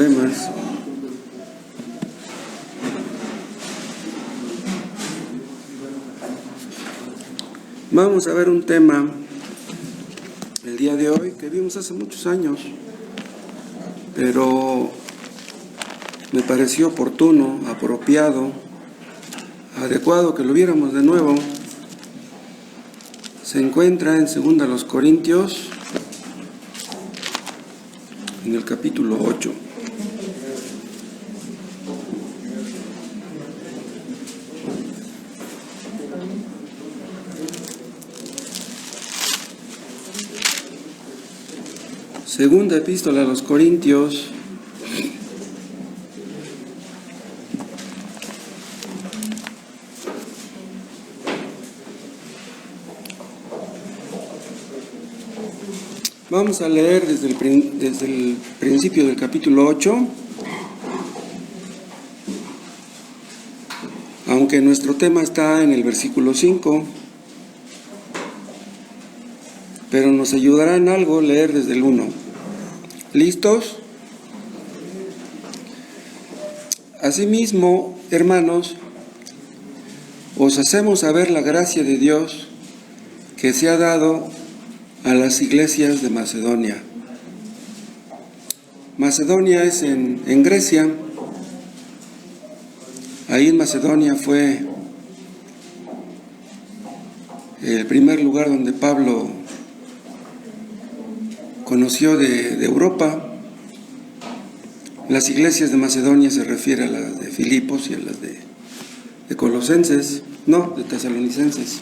problemas. Vamos a ver un tema el día de hoy que vimos hace muchos años, pero me pareció oportuno, apropiado, adecuado que lo viéramos de nuevo. Se encuentra en 2 Corintios, en el capítulo 8. Segunda epístola a los Corintios, vamos a leer desde el principio del capítulo 8, aunque nuestro tema está en el versículo 5, pero nos ayudará en algo leer desde el 1. ¿Listos? Asimismo, hermanos, os hacemos saber la gracia de Dios que se ha dado a las iglesias de Macedonia. Macedonia es en Grecia. Ahí en Macedonia fue el primer lugar donde Pablo conoció de Europa. Las iglesias de Macedonia se refiere a las de Filipos y a las de Colosenses, no, de Tesalonicenses.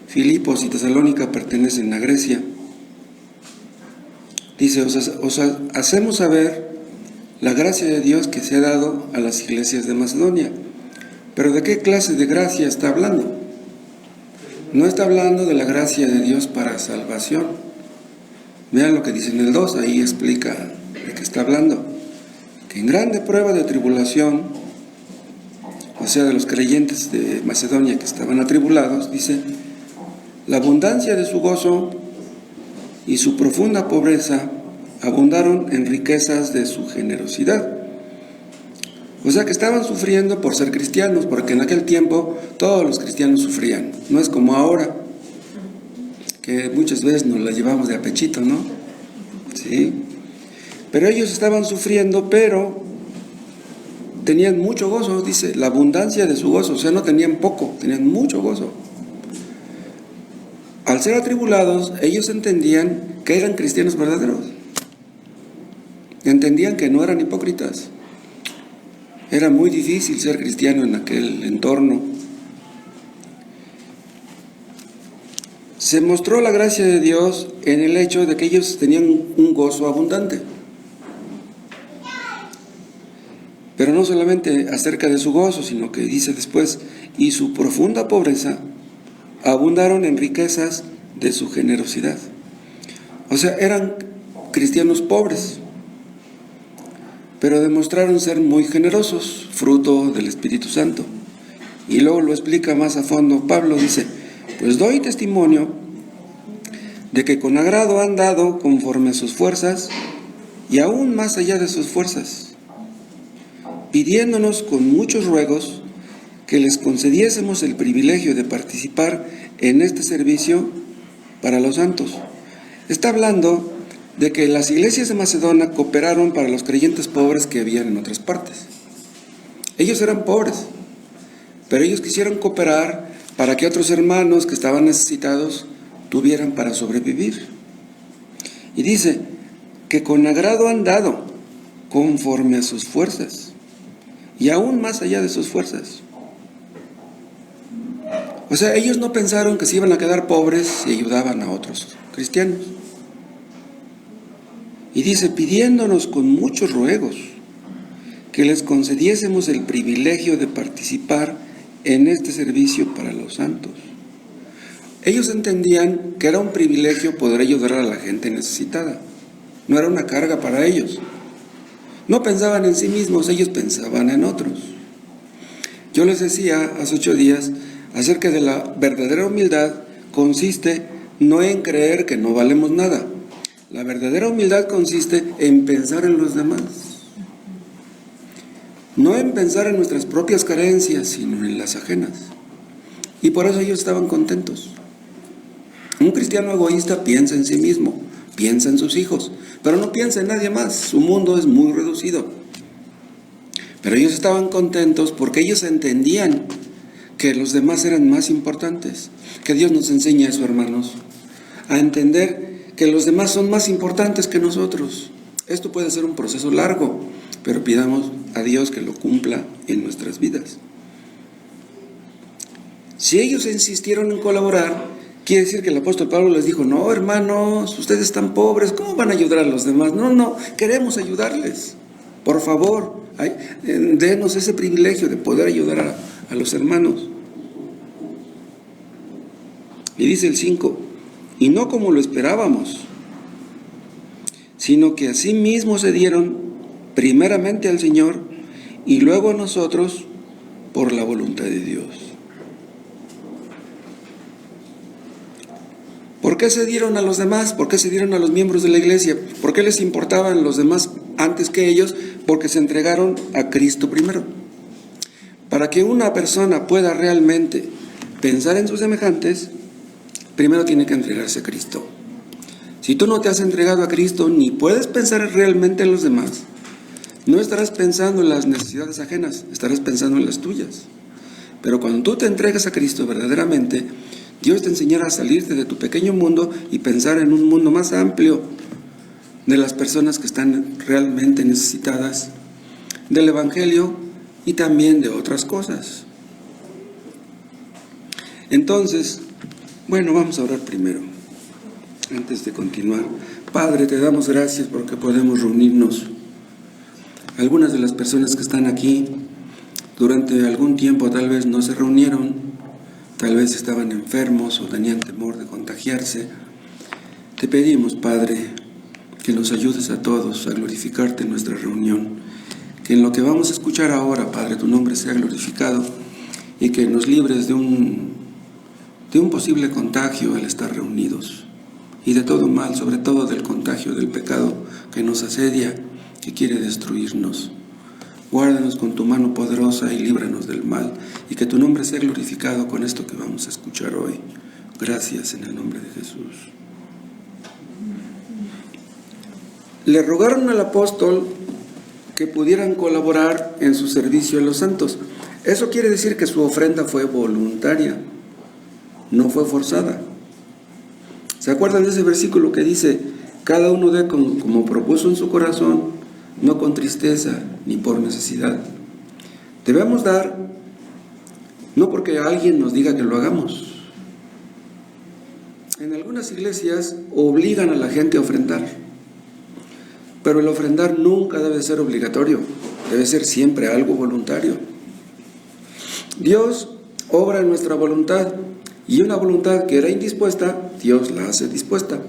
Filipos y Tesalónica pertenecen a Grecia. Dice, os hacemos saber la gracia de Dios que se ha dado a las iglesias de Macedonia. ¿Pero de qué clase de gracia está hablando? No está hablando de la gracia de Dios para salvación. Vean lo que dice en el 2, ahí explica de qué está hablando. Que en grande prueba de tribulación, o sea, de los creyentes de Macedonia que estaban atribulados, dice, la abundancia de su gozo y su profunda pobreza abundaron en riquezas de su generosidad. O sea que estaban sufriendo por ser cristianos, porque en aquel tiempo todos los cristianos sufrían. No es como ahora, que muchas veces nos la llevamos de a pechito, ¿no? Sí. Pero ellos estaban sufriendo, pero tenían mucho gozo, dice, la abundancia de su gozo. O sea, no tenían poco, tenían mucho gozo. Al ser atribulados, ellos entendían que eran cristianos verdaderos. Entendían que no eran hipócritas. Era muy difícil ser cristiano en aquel entorno. Se mostró la gracia de Dios en el hecho de que ellos tenían un gozo abundante. Pero no solamente acerca de su gozo, sino que dice después, y su profunda pobreza abundaron en riquezas de su generosidad. O sea, eran cristianos pobres, pero demostraron ser muy generosos, fruto del Espíritu Santo. Y luego lo explica más a fondo. Pablo dice, pues doy testimonio de que con agrado han dado conforme a sus fuerzas y aún más allá de sus fuerzas, pidiéndonos con muchos ruegos que les concediésemos el privilegio de participar en este servicio para los santos. Está hablando de que las iglesias de Macedonia cooperaron para los creyentes pobres que habían en otras partes. Ellos eran pobres, pero ellos quisieron cooperar para que otros hermanos que estaban necesitados tuvieran para sobrevivir. Y dice que con agrado han dado conforme a sus fuerzas y aún más allá de sus fuerzas. O sea, ellos no pensaron que se iban a quedar pobres si ayudaban a otros cristianos. Y dice, pidiéndonos con muchos ruegos que les concediésemos el privilegio de participar en este servicio para los santos. Ellos entendían que era un privilegio poder ayudar a la gente necesitada. No era una carga para ellos. No pensaban en sí mismos, ellos pensaban en otros. Yo les decía hace 8 días acerca de la verdadera humildad consiste no en creer que no valemos nada, La verdadera humildad consiste en pensar en los demás. No en pensar en nuestras propias carencias, sino en las ajenas. Y por eso ellos estaban contentos. Un cristiano egoísta piensa en sí mismo, piensa en sus hijos, pero no piensa en nadie más. Su mundo es muy reducido. Pero ellos estaban contentos porque ellos entendían que los demás eran más importantes. Que Dios nos enseñe eso, hermanos, a entender que los demás son más importantes que nosotros. Esto puede ser un proceso largo, pero pidamos a Dios que lo cumpla en nuestras vidas. Si ellos insistieron en colaborar, quiere decir que el apóstol Pablo les dijo: no, hermanos, ustedes están pobres, ¿cómo van a ayudar a los demás? No, queremos ayudarles. Por favor, denos ese privilegio de poder ayudar a los hermanos. Y dice el 5, y no como lo esperábamos, sino que asimismo se dieron primeramente al Señor y luego a nosotros por la voluntad de Dios. ¿Por qué se dieron a los demás? ¿Por qué se dieron a los miembros de la iglesia? ¿Por qué les importaban los demás antes que ellos? Porque se entregaron a Cristo primero. Para que una persona pueda realmente pensar en sus semejantes, primero tiene que entregarse a Cristo. Si tú no te has entregado a Cristo, ni puedes pensar realmente en los demás. No estarás pensando en las necesidades ajenas, estarás pensando en las tuyas. Pero cuando tú te entregas a Cristo verdaderamente, Dios te enseñará a salirte de tu pequeño mundo y pensar en un mundo más amplio de las personas que están realmente necesitadas del Evangelio y también de otras cosas. Entonces, bueno, vamos a orar primero, antes de continuar. Padre, te damos gracias porque podemos reunirnos. Algunas de las personas que están aquí durante algún tiempo tal vez no se reunieron, tal vez estaban enfermos o tenían temor de contagiarse. Te pedimos, Padre, que nos ayudes a todos a glorificarte en nuestra reunión, que en lo que vamos a escuchar ahora, Padre, tu nombre sea glorificado y que nos libres de un posible contagio al estar reunidos y de todo mal, sobre todo del contagio del pecado que nos asedia, que quiere destruirnos. Guárdanos con tu mano poderosa y líbranos del mal, y que tu nombre sea glorificado con esto que vamos a escuchar hoy. Gracias en el nombre de Jesús. Le rogaron al apóstol que pudieran colaborar en su servicio a los santos. Eso quiere decir que su ofrenda fue voluntaria, no fue forzada. ¿Se acuerdan de ese versículo que dice: cada uno dé como propuso en su corazón, no con tristeza ni por necesidad? Debemos dar no porque alguien nos diga que lo hagamos. En algunas iglesias obligan a la gente a ofrendar, pero el ofrendar nunca debe ser obligatorio, debe ser siempre algo voluntario. Dios obra en nuestra voluntad, y una voluntad que era indispuesta, Dios la hace dispuesta.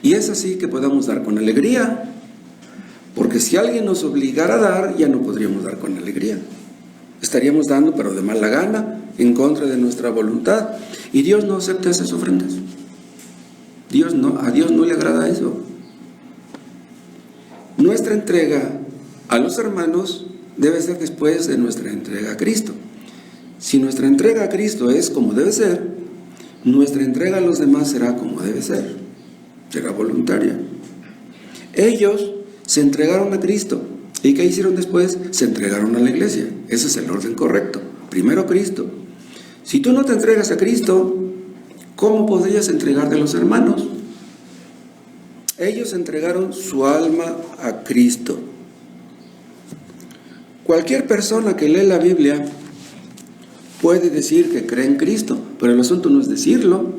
Y es así que podamos dar con alegría, porque si alguien nos obligara a dar, ya no podríamos dar con alegría. Estaríamos dando, pero de mala gana, en contra de nuestra voluntad, y Dios no acepta esas ofrendas. A Dios no le agrada eso. Nuestra entrega a los hermanos debe ser después de nuestra entrega a Cristo. Si nuestra entrega a Cristo es como debe ser, nuestra entrega a los demás será como debe ser, será voluntaria. Ellos se entregaron a Cristo, ¿y qué hicieron después? Se entregaron a la iglesia. Ese es el orden correcto. Primero Cristo. Si tú no te entregas a Cristo, ¿cómo podrías entregarte a los hermanos? Ellos entregaron su alma a Cristo. Cualquier persona que lee la Biblia puede decir que cree en Cristo, pero el asunto no es decirlo,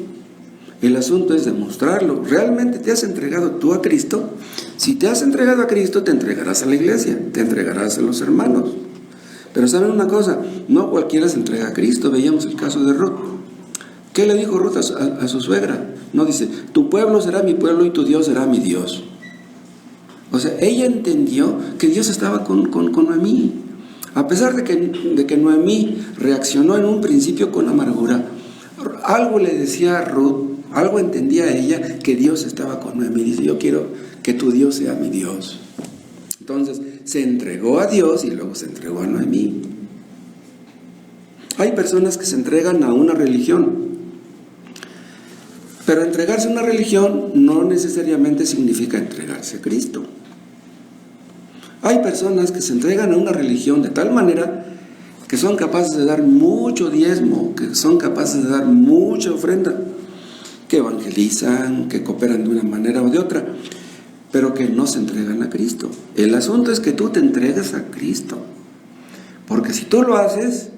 el asunto es demostrarlo. ¿Realmente te has entregado tú a Cristo? Si te has entregado a Cristo, te entregarás a la iglesia, te entregarás a los hermanos. Pero ¿saben una cosa? No cualquiera se entrega a Cristo. Veíamos el caso de Ruth. ¿Qué le dijo Ruth a su suegra? No, dice: tu pueblo será mi pueblo y tu Dios será mi Dios. O sea, ella entendió que Dios estaba con Noemí. A pesar de que Noemí reaccionó en un principio con amargura, algo le decía a Ruth Algo entendía ella que Dios estaba con Noemí. Dice, yo quiero que tu Dios sea mi Dios. Entonces se entregó a Dios y luego se entregó a Noemí. Hay personas que se entregan a una religión, pero entregarse a una religión no necesariamente significa entregarse a Cristo. Hay personas que se entregan a una religión de tal manera que son capaces de dar mucho diezmo, que son capaces de dar mucha ofrenda, que evangelizan, que cooperan de una manera o de otra, pero que no se entregan a Cristo. El asunto es que tú te entregues a Cristo, porque si tú lo haces,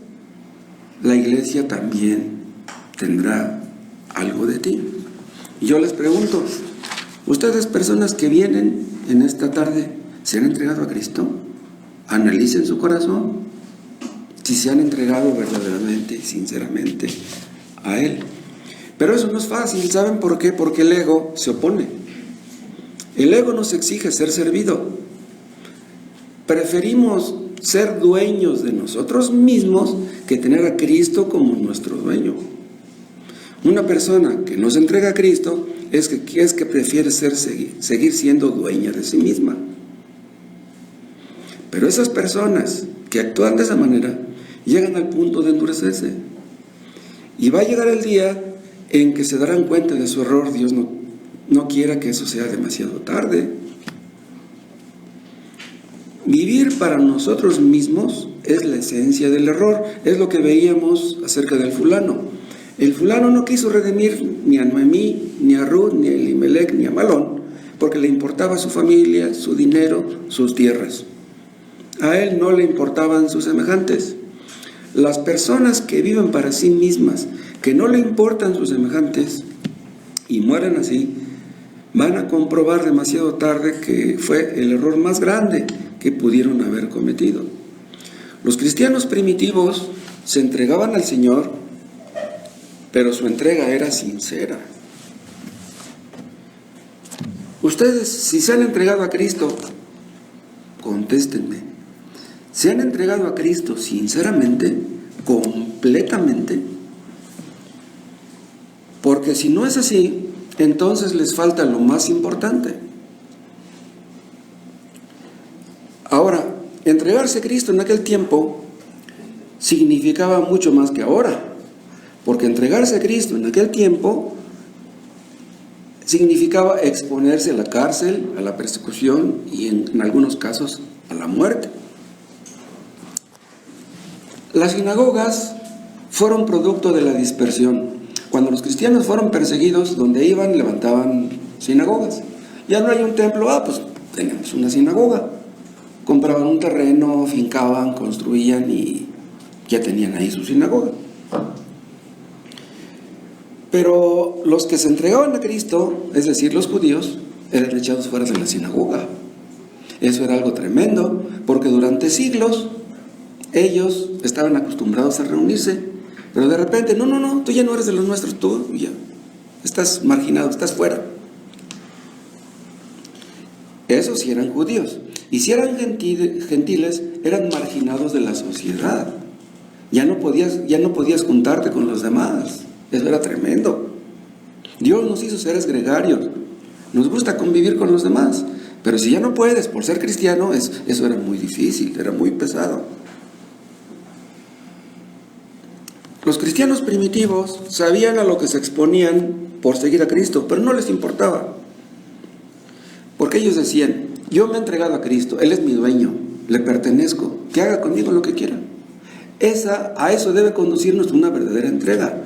la iglesia también tendrá algo de ti. Y yo les pregunto, ustedes, personas que vienen en esta tarde, ¿se han entregado a Cristo? Analicen su corazón, si se han entregado verdaderamente y sinceramente a Él. Pero eso no es fácil, ¿saben por qué? Porque el ego se opone. El ego nos exige ser servido. Preferimos ser dueños de nosotros mismos que tener a Cristo como nuestro dueño. Una persona que no se entrega a Cristo es que prefiere seguir siendo dueña de sí misma. Pero esas personas que actúan de esa manera llegan al punto de endurecerse. Y va a llegar el día en que se darán cuenta de su error. Dios no quiera que eso sea demasiado tarde. Vivir para nosotros mismos es la esencia del error. Es lo que veíamos acerca del fulano. El fulano no quiso redimir ni a Noemí, ni a Ruth, ni a Elimelech, ni a Malón, porque le importaba su familia, su dinero, sus tierras. A él no le importaban sus semejantes. Las personas que viven para sí mismas, que no le importan sus semejantes y mueren así, van a comprobar demasiado tarde que fue el error más grande que pudieron haber cometido. Los cristianos primitivos se entregaban al Señor, pero su entrega era sincera. Ustedes, si se han entregado a Cristo, contéstenme. ¿Se han entregado a Cristo sinceramente, completamente? Porque si no es así, entonces les falta lo más importante. Ahora, entregarse a Cristo en aquel tiempo significaba mucho más que ahora. Porque entregarse a Cristo en aquel tiempo significaba exponerse a la cárcel, a la persecución y en algunos casos a la muerte. Las sinagogas fueron producto de la dispersión. Cuando los cristianos fueron perseguidos, donde iban, levantaban sinagogas. Ya no hay un templo, pues tenemos una sinagoga. Compraban un terreno, fincaban, construían y ya tenían ahí su sinagoga. Pero los que se entregaban a Cristo, es decir, los judíos, eran echados fuera de la sinagoga. Eso era algo tremendo, porque durante siglos ellos estaban acostumbrados a reunirse, pero de repente, no, tú ya no eres de los nuestros, tú ya estás marginado, estás fuera. Esos sí eran judíos, y si eran gentiles, eran marginados de la sociedad. Ya no podías juntarte con los demás. Eso era tremendo. Dios nos hizo seres gregarios. Nos gusta convivir con los demás. Pero si ya no puedes por ser cristiano, eso era muy difícil, era muy pesado. Los cristianos primitivos sabían a lo que se exponían por seguir a Cristo, pero no les importaba. Porque ellos decían, yo me he entregado a Cristo, Él es mi dueño, le pertenezco, que haga conmigo lo que quiera. A eso debe conducirnos una verdadera entrega.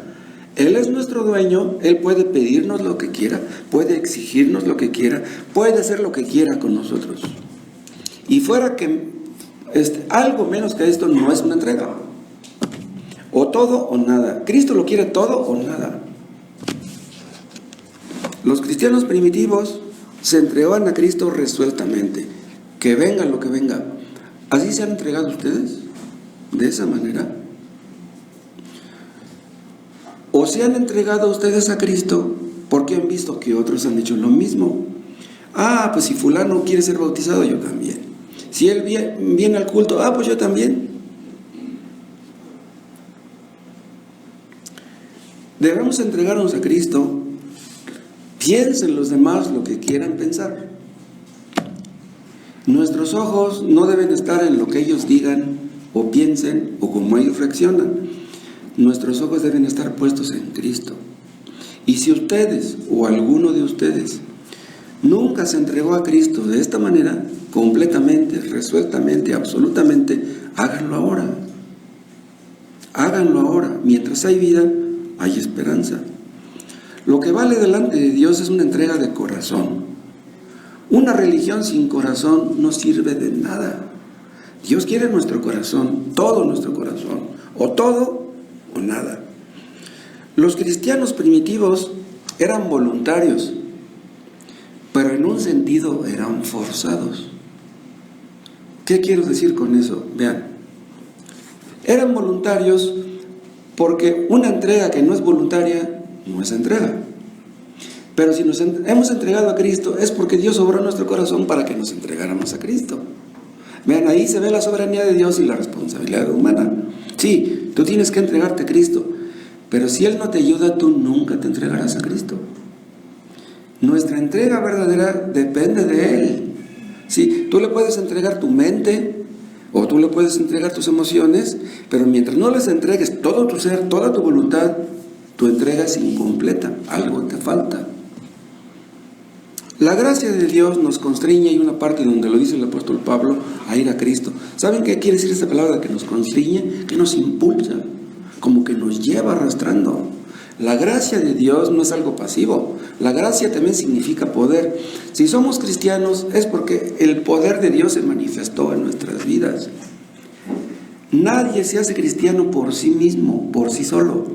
Él es nuestro dueño, Él puede pedirnos lo que quiera, puede exigirnos lo que quiera, puede hacer lo que quiera con nosotros. Y fuera que algo menos que esto no es una entrega. O todo o nada. Cristo lo quiere todo o nada. Los cristianos primitivos se entregaban a Cristo resueltamente. Que venga lo que venga. ¿Así se han entregado ustedes? ¿De esa manera? ¿O se han entregado ustedes a Cristo porque han visto que otros han hecho lo mismo? Pues si fulano quiere ser bautizado, yo también. Si él viene al culto, pues yo también. Debemos entregarnos a Cristo Piensen los demás lo que quieran pensar. Nuestros ojos no deben estar en lo que ellos digan o piensen o como ellos reaccionan. Nuestros ojos deben estar puestos en Cristo. Y si ustedes o alguno de ustedes nunca se entregó a Cristo de esta manera, completamente, resueltamente, absolutamente, háganlo ahora. Háganlo ahora. Mientras hay vida, hay esperanza. Lo que vale delante de Dios es una entrega de corazón. Una religión sin corazón no sirve de nada. Dios quiere nuestro corazón, todo nuestro corazón, o todo o nada. Los cristianos primitivos eran voluntarios, pero en un sentido eran forzados. ¿Qué quiero decir con eso? Vean, eran voluntarios porque una entrega que no es voluntaria no es entrega. Pero si nos hemos entregado a Cristo es porque Dios obró en nuestro corazón para que nos entregáramos a Cristo. Vean, ahí se ve la soberanía de Dios y la responsabilidad humana. Sí, tú tienes que entregarte a Cristo, pero si Él no te ayuda, tú nunca te entregarás a Cristo. Nuestra entrega verdadera depende de Él. Sí, tú le puedes entregar tu mente o tú le puedes entregar tus emociones, pero mientras no les entregues todo tu ser, toda tu voluntad, tu entrega es incompleta, algo te falta. La gracia de Dios nos constriñe, hay una parte donde lo dice el apóstol Pablo, a ir a Cristo. ¿Saben qué quiere decir esta palabra que nos constriñe? Que nos impulsa, como que nos lleva arrastrando. La gracia de Dios no es algo pasivo, la gracia también significa poder. Si somos cristianos es porque el poder de Dios se manifestó en nuestras vidas. Nadie se hace cristiano por sí mismo, por sí solo.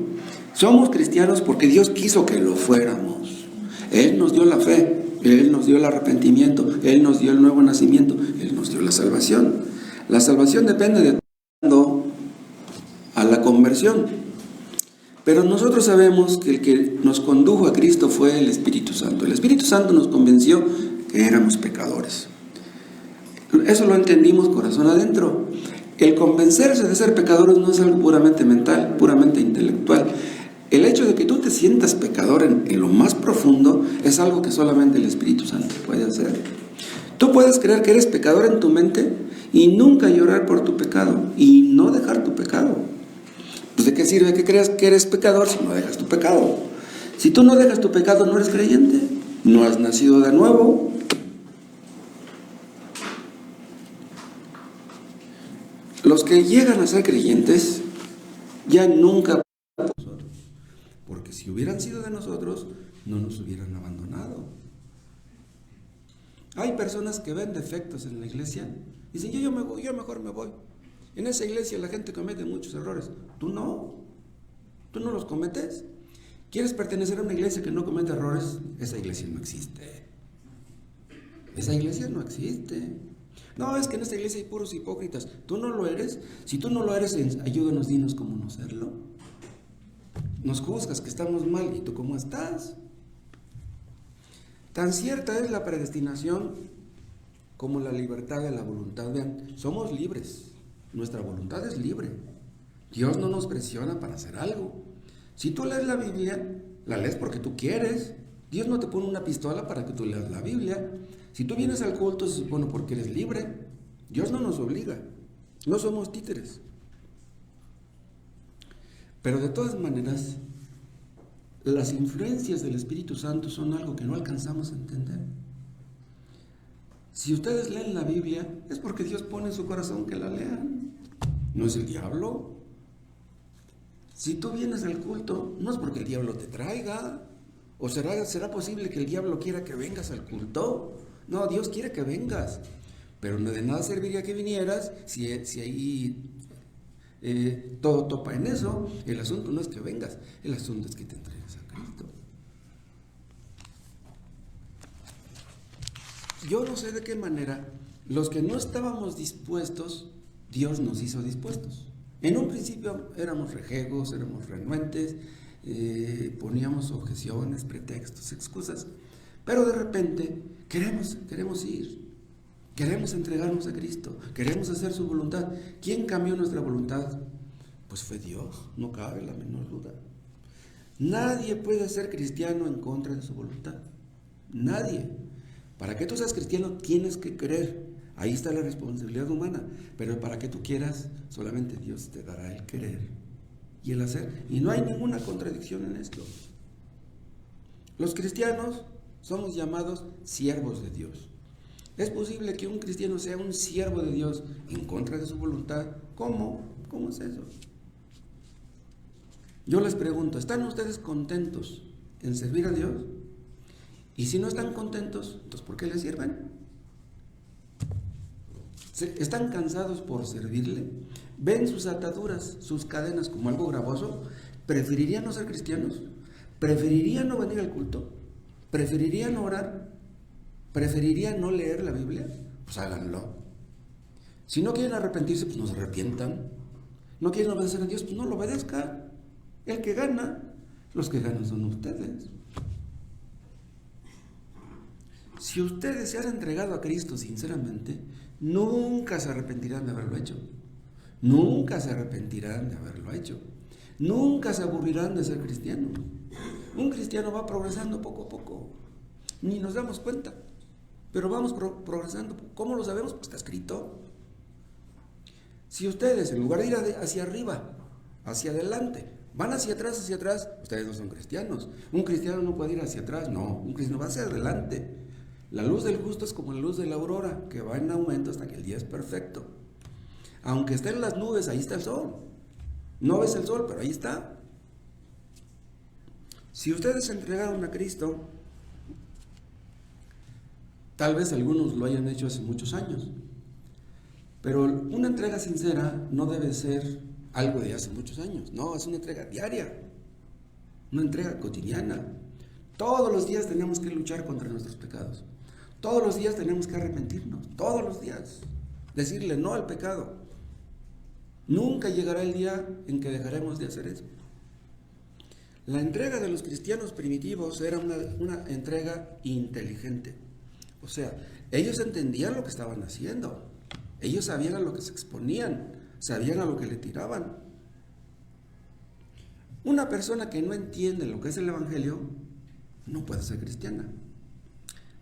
Somos cristianos porque Dios quiso que lo fuéramos. Él nos dio la fe. Él nos dio el arrepentimiento, Él nos dio el nuevo nacimiento, Él nos dio la salvación. La salvación depende de a la conversión. Pero nosotros sabemos que el que nos condujo a Cristo fue el Espíritu Santo. El Espíritu Santo nos convenció que éramos pecadores. Eso lo entendimos corazón adentro. El convencerse de ser pecadores no es algo puramente mental, puramente intelectual. El hecho de que tú te sientas pecador en lo más profundo es algo que solamente el Espíritu Santo puede hacer. Tú puedes creer que eres pecador en tu mente y nunca llorar por tu pecado y no dejar tu pecado. Pues ¿de qué sirve que creas que eres pecador si no dejas tu pecado? Si tú no dejas tu pecado, no eres creyente, no has nacido de nuevo. Los que llegan a ser creyentes ya nunca... Porque si hubieran sido de nosotros, no nos hubieran abandonado. Hay personas que ven defectos en la iglesia y dicen, yo mejor me voy. En esa iglesia la gente comete muchos errores. Tú no los cometes. ¿Quieres pertenecer a una iglesia que no comete errores? Esa iglesia no existe. Esa iglesia no existe. No, es que en esta iglesia hay puros hipócritas. ¿Tú no lo eres? Si tú no lo eres, ayúdanos, dinos cómo no serlo. Nos juzgas que estamos mal, ¿y tú cómo estás? Tan cierta es la predestinación como la libertad de la voluntad. Vean, somos libres, nuestra voluntad es libre. Dios no nos presiona para hacer algo. Si tú lees la Biblia, la lees porque tú quieres. Dios no te pone una pistola para que tú leas la Biblia. Si tú vienes al culto, se supone porque eres libre. Dios no nos obliga, no somos títeres. Pero de todas maneras, las influencias del Espíritu Santo son algo que no alcanzamos a entender. Si ustedes leen la Biblia, es porque Dios pone en su corazón que la lean. No es el diablo. Si tú vienes al culto, no es porque el diablo te traiga. ¿O será posible que el diablo quiera que vengas al culto? No, Dios quiere que vengas. Pero de nada serviría que vinieras si ahí... todo topa en eso. El asunto no es que vengas, el asunto es que te entregues a Cristo. Yo no sé de qué manera los que no estábamos dispuestos, Dios nos hizo dispuestos. En un principio éramos rejegos, éramos renuentes, poníamos objeciones, pretextos, excusas, pero de repente queremos ir. Queremos entregarnos a Cristo, queremos hacer su voluntad. ¿Quién cambió nuestra voluntad? Pues fue Dios, no cabe la menor duda. Nadie puede ser cristiano en contra de su voluntad. Nadie. Para que tú seas cristiano tienes que creer. Ahí está la responsabilidad humana. Pero para que tú quieras, solamente Dios te dará el querer y el hacer. Y no hay ninguna contradicción en esto. Los cristianos somos llamados siervos de Dios. ¿Es posible que un cristiano sea un siervo de Dios en contra de su voluntad? ¿Cómo? ¿Cómo es eso? Yo les pregunto, ¿están ustedes contentos en servir a Dios? Y si no están contentos, entonces ¿por qué le sirven? ¿Están cansados por servirle? ¿Ven sus ataduras, sus cadenas como algo gravoso? ¿Preferirían no ser cristianos? ¿Preferirían no venir al culto? ¿Preferirían no orar? ¿Preferirían no leer la Biblia? Pues háganlo. Si no quieren arrepentirse, pues no se arrepientan. ¿No quieren obedecer a Dios? Pues no lo obedezcan. El que gana, los que ganan son ustedes. Si ustedes se han entregado a Cristo sinceramente, nunca se arrepentirán de haberlo hecho. Nunca se arrepentirán de haberlo hecho. Nunca se aburrirán de ser cristianos. Un cristiano va progresando poco a poco. Ni nos damos cuenta. Pero vamos progresando. ¿Cómo lo sabemos? Pues está escrito. Si ustedes, en lugar de ir hacia arriba, hacia adelante, van hacia atrás, ustedes no son cristianos. Un cristiano no puede ir hacia atrás, no. Un cristiano va hacia adelante. La luz del justo es como la luz de la aurora, que va en aumento hasta que el día es perfecto. Aunque esté en las nubes, ahí está el sol. No ves el sol, pero ahí está. Si ustedes se entregaron a Cristo, tal vez algunos lo hayan hecho hace muchos años, pero una entrega sincera no debe ser algo de hace muchos años. No, es una entrega diaria, una entrega cotidiana. Todos los días tenemos que luchar contra nuestros pecados. Todos los días tenemos que arrepentirnos. Todos los días. Decirle no al pecado. Nunca llegará el día en que dejaremos de hacer eso. La entrega de los cristianos primitivos era una entrega inteligente. O sea, ellos entendían lo que estaban haciendo. Ellos sabían a lo que se exponían. Sabían a lo que le tiraban. Una persona que no entiende lo que es el Evangelio no puede ser cristiana.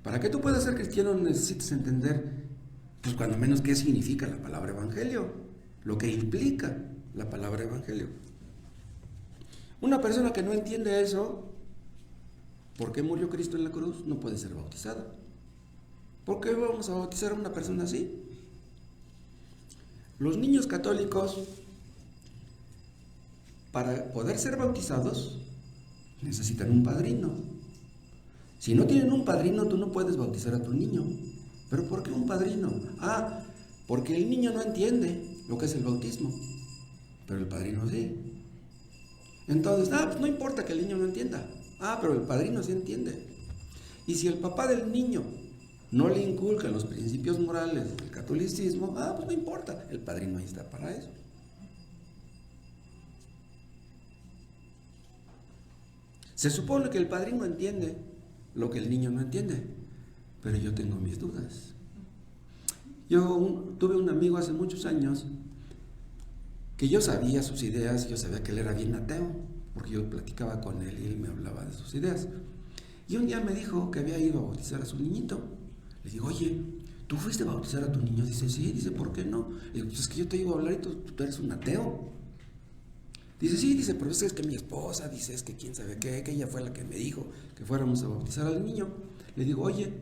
Para que tú puedas ser cristiano necesitas entender, pues cuando menos, qué significa la palabra Evangelio, lo que implica la palabra Evangelio. Una persona que no entiende eso, ¿por qué murió Cristo en la cruz? No puede ser bautizada. ¿Por qué vamos a bautizar a una persona así? Los niños católicos, para poder ser bautizados, necesitan un padrino. Si no tienen un padrino, tú no puedes bautizar a tu niño. ¿Pero por qué un padrino? Ah, porque el niño no entiende lo que es el bautismo, pero el padrino sí. Entonces, pues no importa que el niño no entienda. Pero el padrino sí entiende. Y si el papá del niño no le inculca los principios morales del catolicismo, pues no importa, el padrino ahí está para eso. Se supone que el padrino entiende lo que el niño no entiende, pero yo tengo mis dudas. Yo tuve un amigo hace muchos años que yo sabía sus ideas, yo sabía que él era bien ateo, porque yo platicaba con él y él me hablaba de sus ideas. Y un día me dijo que había ido a bautizar a su niñito. Le digo, oye, ¿tú fuiste a bautizar a tu niño? Dice, sí. Dice, ¿por qué no? Le digo, pues es que yo te digo a hablar y tú eres un ateo. Dice, sí, dice, pero es que mi esposa, dice, es que quién sabe qué, que ella fue la que me dijo que fuéramos a bautizar al niño. Le digo, oye,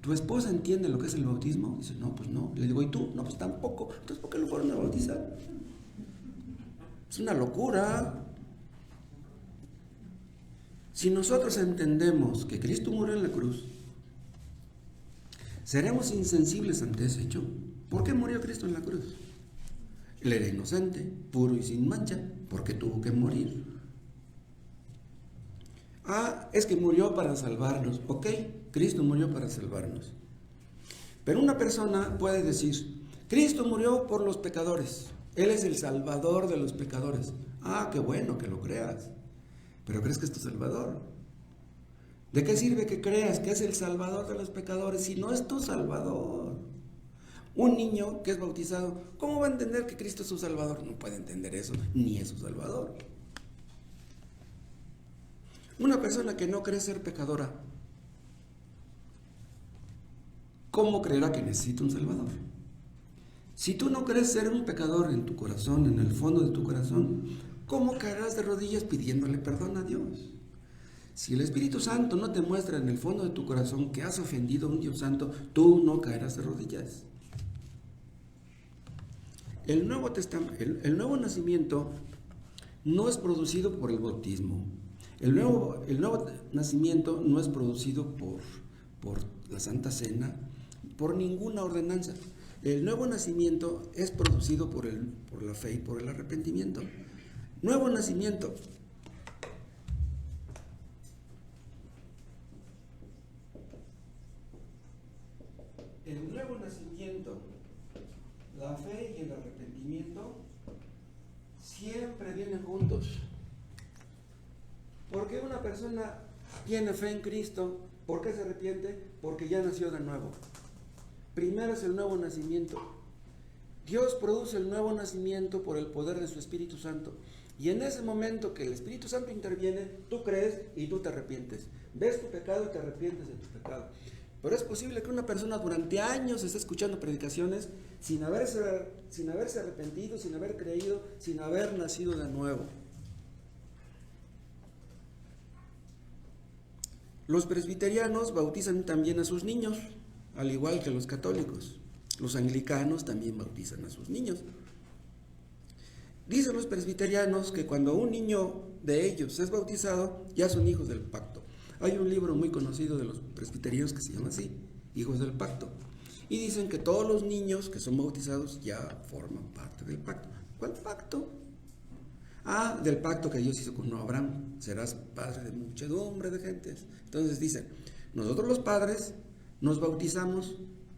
¿tu esposa entiende lo que es el bautismo? Dice, no, pues no. Le digo, ¿y tú? No, pues tampoco. Entonces, ¿por qué lo fueron a bautizar? Es una locura. Si nosotros entendemos que Cristo murió en la cruz, ¿seremos insensibles ante ese hecho? ¿Por qué murió Cristo en la cruz? Él era inocente, puro y sin mancha. ¿Por qué tuvo que morir? Es que murió para salvarnos. Ok, Cristo murió para salvarnos. Pero una persona puede decir, Cristo murió por los pecadores. Él es el salvador de los pecadores. Qué bueno que lo creas. Pero ¿crees que es tu salvador? ¿De qué sirve que creas que es el salvador de los pecadores si no es tu salvador? Un niño que es bautizado, ¿cómo va a entender que Cristo es su salvador? No puede entender eso, ni es su salvador. Una persona que no cree ser pecadora, ¿cómo creerá que necesita un Salvador? Si tú no crees ser un pecador en tu corazón, en el fondo de tu corazón, ¿cómo caerás de rodillas pidiéndole perdón a Dios? Si el Espíritu Santo no te muestra en el fondo de tu corazón que has ofendido a un Dios santo, tú no caerás de rodillas. El nuevo nacimiento no es producido por el bautismo. El nuevo nacimiento no es producido por la Santa Cena, por ninguna ordenanza. El nuevo nacimiento es producido por la fe y por el arrepentimiento. Nuevo nacimiento. El nuevo nacimiento, la fe y el arrepentimiento siempre vienen juntos. ¿Por qué una persona tiene fe en Cristo? ¿Por qué se arrepiente? Porque ya nació de nuevo. Primero es el nuevo nacimiento. Dios produce el nuevo nacimiento por el poder de su Espíritu Santo. Y en ese momento que el Espíritu Santo interviene, tú crees y tú te arrepientes. Ves tu pecado y te arrepientes de tu pecado. Pero es posible que una persona durante años esté escuchando predicaciones sin haberse arrepentido, sin haber creído, sin haber nacido de nuevo. Los presbiterianos bautizan también a sus niños, al igual que los católicos. Los anglicanos también bautizan a sus niños. Dicen los presbiterianos que cuando un niño de ellos es bautizado, ya son hijos del pacto. Hay un libro muy conocido de los presbiterianos que se llama así, Hijos del Pacto. Y dicen que todos los niños que son bautizados ya forman parte del pacto. ¿Cuál pacto? Del pacto que Dios hizo con Abraham. Serás padre de muchedumbre de gentes. Entonces dicen, nosotros los padres nos bautizamos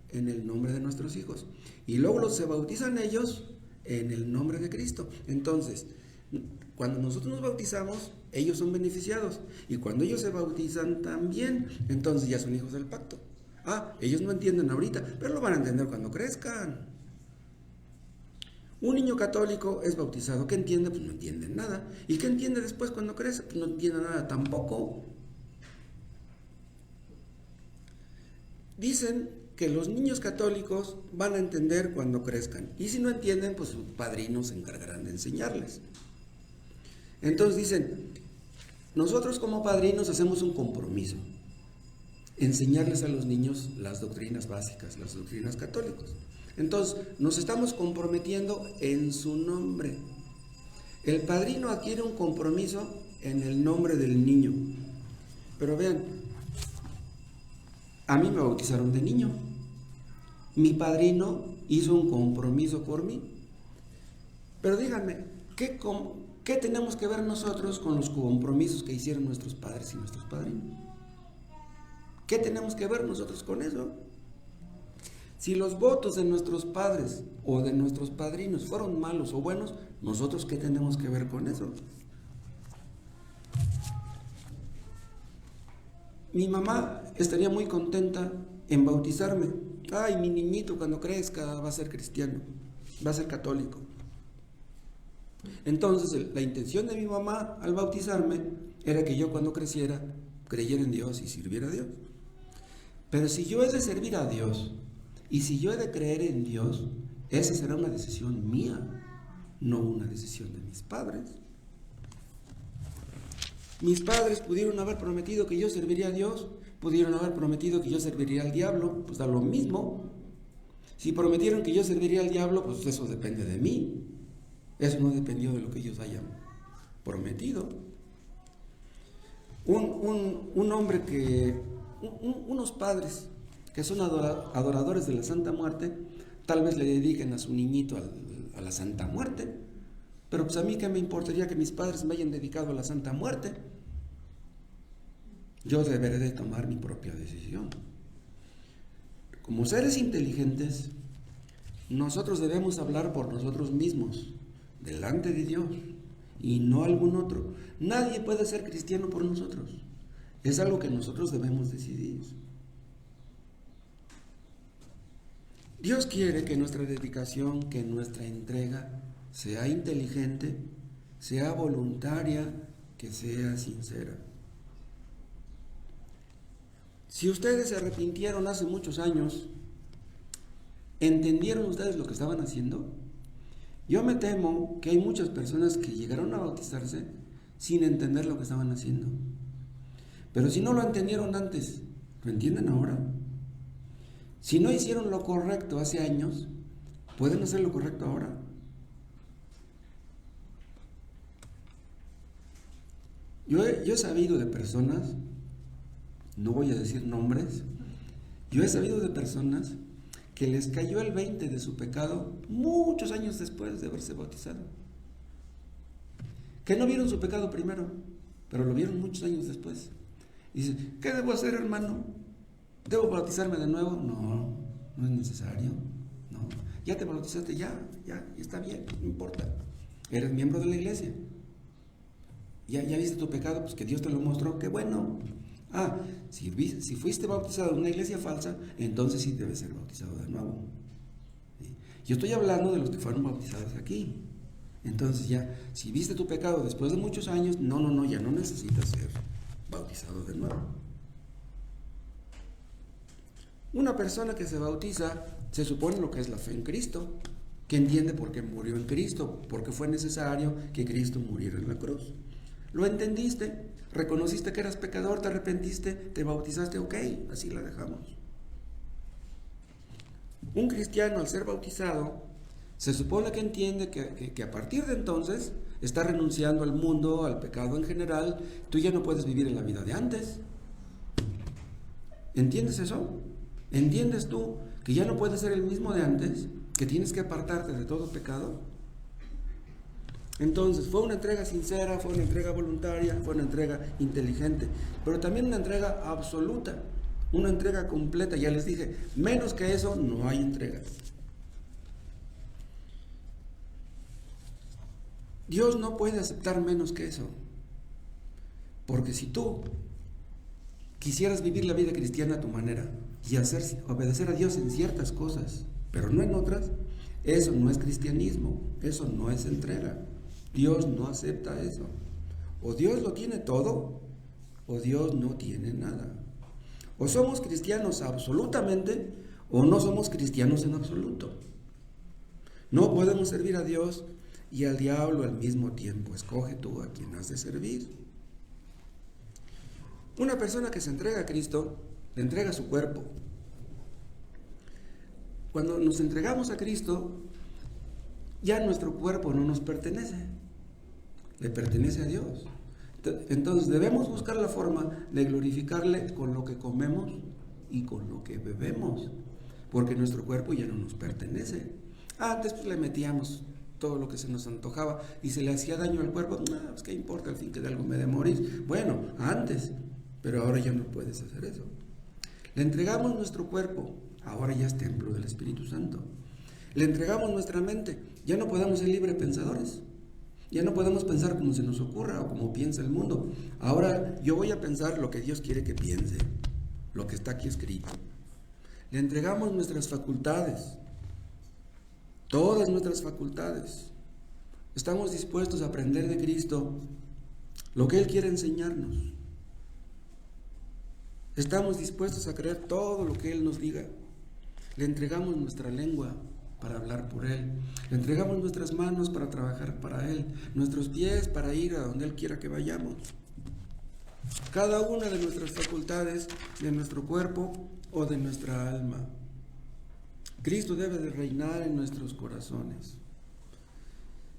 en el nombre de nuestros hijos. Y luego se bautizan ellos en el nombre de Cristo. Entonces, cuando nosotros nos bautizamos, ellos son beneficiados. Y cuando ellos se bautizan también, entonces ya son hijos del pacto. Ellos no entienden ahorita, pero lo van a entender cuando crezcan. Un niño católico es bautizado. ¿Qué entiende? Pues no entiende nada. ¿Y qué entiende después cuando crece? Pues no entiende nada tampoco. Dicen que los niños católicos van a entender cuando crezcan. Y si no entienden, pues sus padrinos se encargarán de enseñarles. Entonces dicen, nosotros como padrinos hacemos un compromiso. Enseñarles a los niños las doctrinas básicas, las doctrinas católicas. Entonces, nos estamos comprometiendo en su nombre. El padrino adquiere un compromiso en el nombre del niño. Pero vean, a mí me bautizaron de niño. Mi padrino hizo un compromiso por mí. Pero díganme, ¿qué tenemos que ver nosotros con los compromisos que hicieron nuestros padres y nuestros padrinos? ¿Qué tenemos que ver nosotros con eso? Si los votos de nuestros padres o de nuestros padrinos fueron malos o buenos, ¿nosotros qué tenemos que ver con eso? Mi mamá estaría muy contenta en bautizarme. Ay, mi niñito cuando crezca va a ser cristiano, va a ser católico. Entonces la intención de mi mamá al bautizarme era que yo cuando creciera creyera en Dios y sirviera a Dios. Pero si yo he de servir a Dios y si yo he de creer en Dios, esa será una decisión mía, no una decisión de mis padres. Mis padres pudieron haber prometido que yo serviría a Dios, pudieron haber prometido que yo serviría al diablo, pues da lo mismo. Si prometieron que yo serviría al diablo, pues eso depende de mí. Eso no dependió de lo que ellos hayan prometido. Unos padres que son adoradores de la Santa Muerte, tal vez le dediquen a su niñito a la Santa Muerte, pero pues a mí qué me importaría que mis padres me hayan dedicado a la Santa Muerte. Yo deberé de tomar mi propia decisión. Como seres inteligentes, nosotros debemos hablar por nosotros mismos, delante de Dios, y no algún otro. Nadie puede ser cristiano por nosotros. Es algo que nosotros debemos decidir. Dios quiere que nuestra dedicación, que nuestra entrega sea inteligente, sea voluntaria, que sea sincera. Si ustedes se arrepintieron hace muchos años ¿Entendieron ustedes lo que estaban haciendo? Yo me temo que hay muchas personas que llegaron a bautizarse sin entender lo que estaban haciendo. Pero si no lo entendieron antes, ¿lo entienden ahora? Si no hicieron lo correcto hace años, ¿pueden hacer lo correcto ahora? Yo he sabido de personas, no voy a decir nombres, yo he sabido de personas que les cayó el 20 de su pecado muchos años después de haberse bautizado. Que no vieron su pecado primero, pero lo vieron muchos años después. Y dice, ¿qué debo hacer, hermano? ¿Debo bautizarme de nuevo? No, no es necesario. No, ya te bautizaste, ya está bien, no importa. Eres miembro de la iglesia. Ya viste tu pecado, pues que Dios te lo mostró, qué bueno. Si fuiste bautizado en una iglesia falsa, entonces sí debes ser bautizado de nuevo. ¿Sí? Yo estoy hablando de los que fueron bautizados aquí. Entonces ya, si viste tu pecado después de muchos años, no, ya no necesitas ser bautizado de nuevo. Una persona que se bautiza, se supone lo que es la fe en Cristo, que entiende por qué murió en Cristo, porque fue necesario que Cristo muriera en la cruz. ¿Lo entendiste? ¿Reconociste que eras pecador? ¿Te arrepentiste? ¿Te bautizaste? Ok, así la dejamos. Un cristiano, al ser bautizado, se supone que entiende que a partir de entonces está renunciando al mundo, al pecado en general. Tú ya no puedes vivir en la vida de antes. ¿Entiendes eso? ¿Entiendes tú que ya no puedes ser el mismo de antes? ¿Que tienes que apartarte de todo pecado? Entonces, fue una entrega sincera, fue una entrega voluntaria, fue una entrega inteligente, pero también una entrega absoluta, una entrega completa. Ya les dije, menos que eso no hay entrega. Dios no puede aceptar menos que eso, porque si tú quisieras vivir la vida cristiana a tu manera y obedecer a Dios en ciertas cosas, pero no en otras, eso no es cristianismo, eso no es entrega. Dios no acepta eso. O Dios lo tiene todo, o Dios no tiene nada. O somos cristianos absolutamente, o no somos cristianos en absoluto. No podemos servir a Dios y al diablo al mismo tiempo. Escoge tú a quien has de servir. Una persona que se entrega a Cristo, le entrega su cuerpo. Cuando nos entregamos a Cristo, ya nuestro cuerpo no nos pertenece, le pertenece a Dios. Entonces debemos buscar la forma de glorificarle con lo que comemos y con lo que bebemos, porque nuestro cuerpo ya no nos pertenece. Antes pues le metíamos todo lo que se nos antojaba y se le hacía daño al cuerpo, pues qué importa, al fin que de algo me he de morir. Bueno, antes, pero ahora ya no puedes hacer eso. Le entregamos nuestro cuerpo, ahora ya es templo del Espíritu Santo. Le entregamos nuestra mente, ya no podemos ser libre pensadores. Ya no podemos pensar como se nos ocurra o como piensa el mundo. Ahora yo voy a pensar lo que Dios quiere que piense, lo que está aquí escrito. Le entregamos nuestras facultades, todas nuestras facultades. Estamos dispuestos a aprender de Cristo lo que Él quiere enseñarnos. Estamos dispuestos a creer todo lo que Él nos diga. Le entregamos nuestra lengua para hablar por Él. Le entregamos nuestras manos para trabajar para Él, nuestros pies para ir a donde Él quiera que vayamos. Cada una de nuestras facultades, de nuestro cuerpo o de nuestra alma. Cristo debe de reinar en nuestros corazones.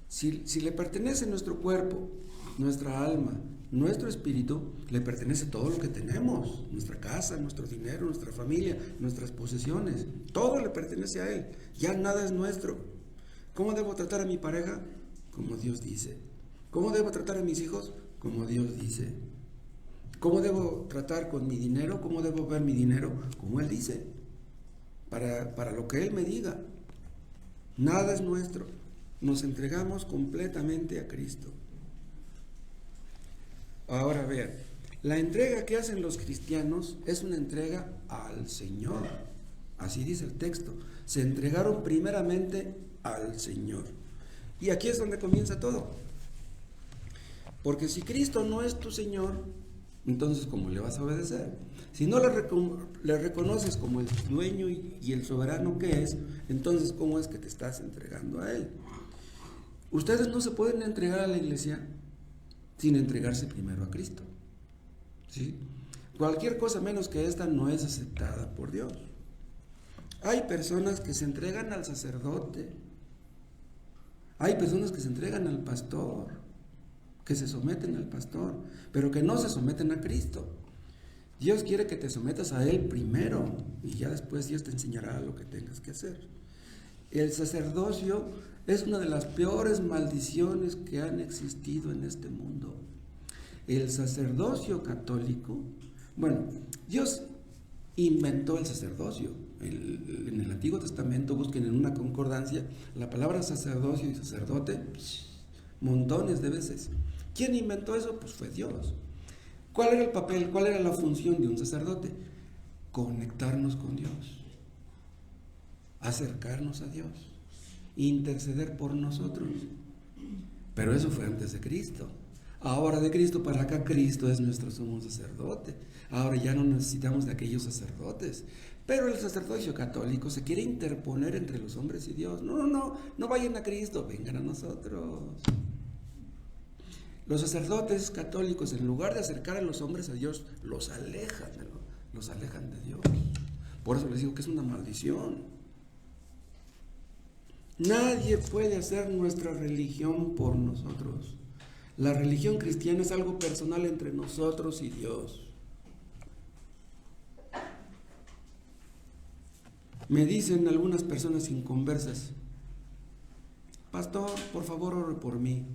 Si le pertenece nuestro cuerpo, nuestra alma, nuestro espíritu, le pertenece todo lo que tenemos, nuestra casa, nuestro dinero, nuestra familia, nuestras posesiones, todo le pertenece a Él, ya nada es nuestro. ¿Cómo debo tratar a mi pareja? Como Dios dice. ¿Cómo debo tratar a mis hijos? Como Dios dice. ¿Cómo debo tratar con mi dinero? ¿Cómo debo ver mi dinero? Como Él dice, para lo que Él me diga. Nada es nuestro, nos entregamos completamente a Cristo. Ahora vean, la entrega que hacen los cristianos es una entrega al Señor. Así dice el texto. Se entregaron primeramente al Señor. Y aquí es donde comienza todo. Porque si Cristo no es tu Señor, entonces ¿cómo le vas a obedecer? Si no le reconoces como el dueño y el soberano que es, entonces ¿cómo es que te estás entregando a Él? Ustedes no se pueden entregar a la iglesia sin entregarse primero a Cristo, ¿sí? Cualquier cosa menos que esta no es aceptada por Dios. Hay personas que se entregan al sacerdote, hay personas que se entregan al pastor, que se someten al pastor, pero que no se someten a Cristo. Dios quiere que te sometas a Él primero y ya después Dios te enseñará lo que tengas que hacer. El sacerdocio es una de las peores maldiciones que han existido en este mundo. El sacerdocio católico, bueno, Dios inventó el sacerdocio. En el Antiguo Testamento, busquen en una concordancia la palabra sacerdocio y sacerdote montones de veces. ¿Quién inventó eso? Pues fue Dios. ¿Cuál era el papel? ¿Cuál era la función de un sacerdote? Conectarnos con Dios, acercarnos a Dios, interceder por nosotros. Pero eso fue antes de Cristo. Ahora de Cristo para acá, Cristo es nuestro sumo sacerdote. Ahora ya no necesitamos de aquellos sacerdotes. Pero el sacerdocio católico se quiere interponer entre los hombres y Dios. No vayan a Cristo, vengan a nosotros. Los sacerdotes católicos, en lugar de acercar a los hombres a Dios, los alejan de Dios. Por eso les digo que es una maldición. Nadie puede hacer nuestra religión por nosotros. La religión cristiana es algo personal entre nosotros y Dios. Me dicen algunas personas inconversas: pastor, por favor ore por mí.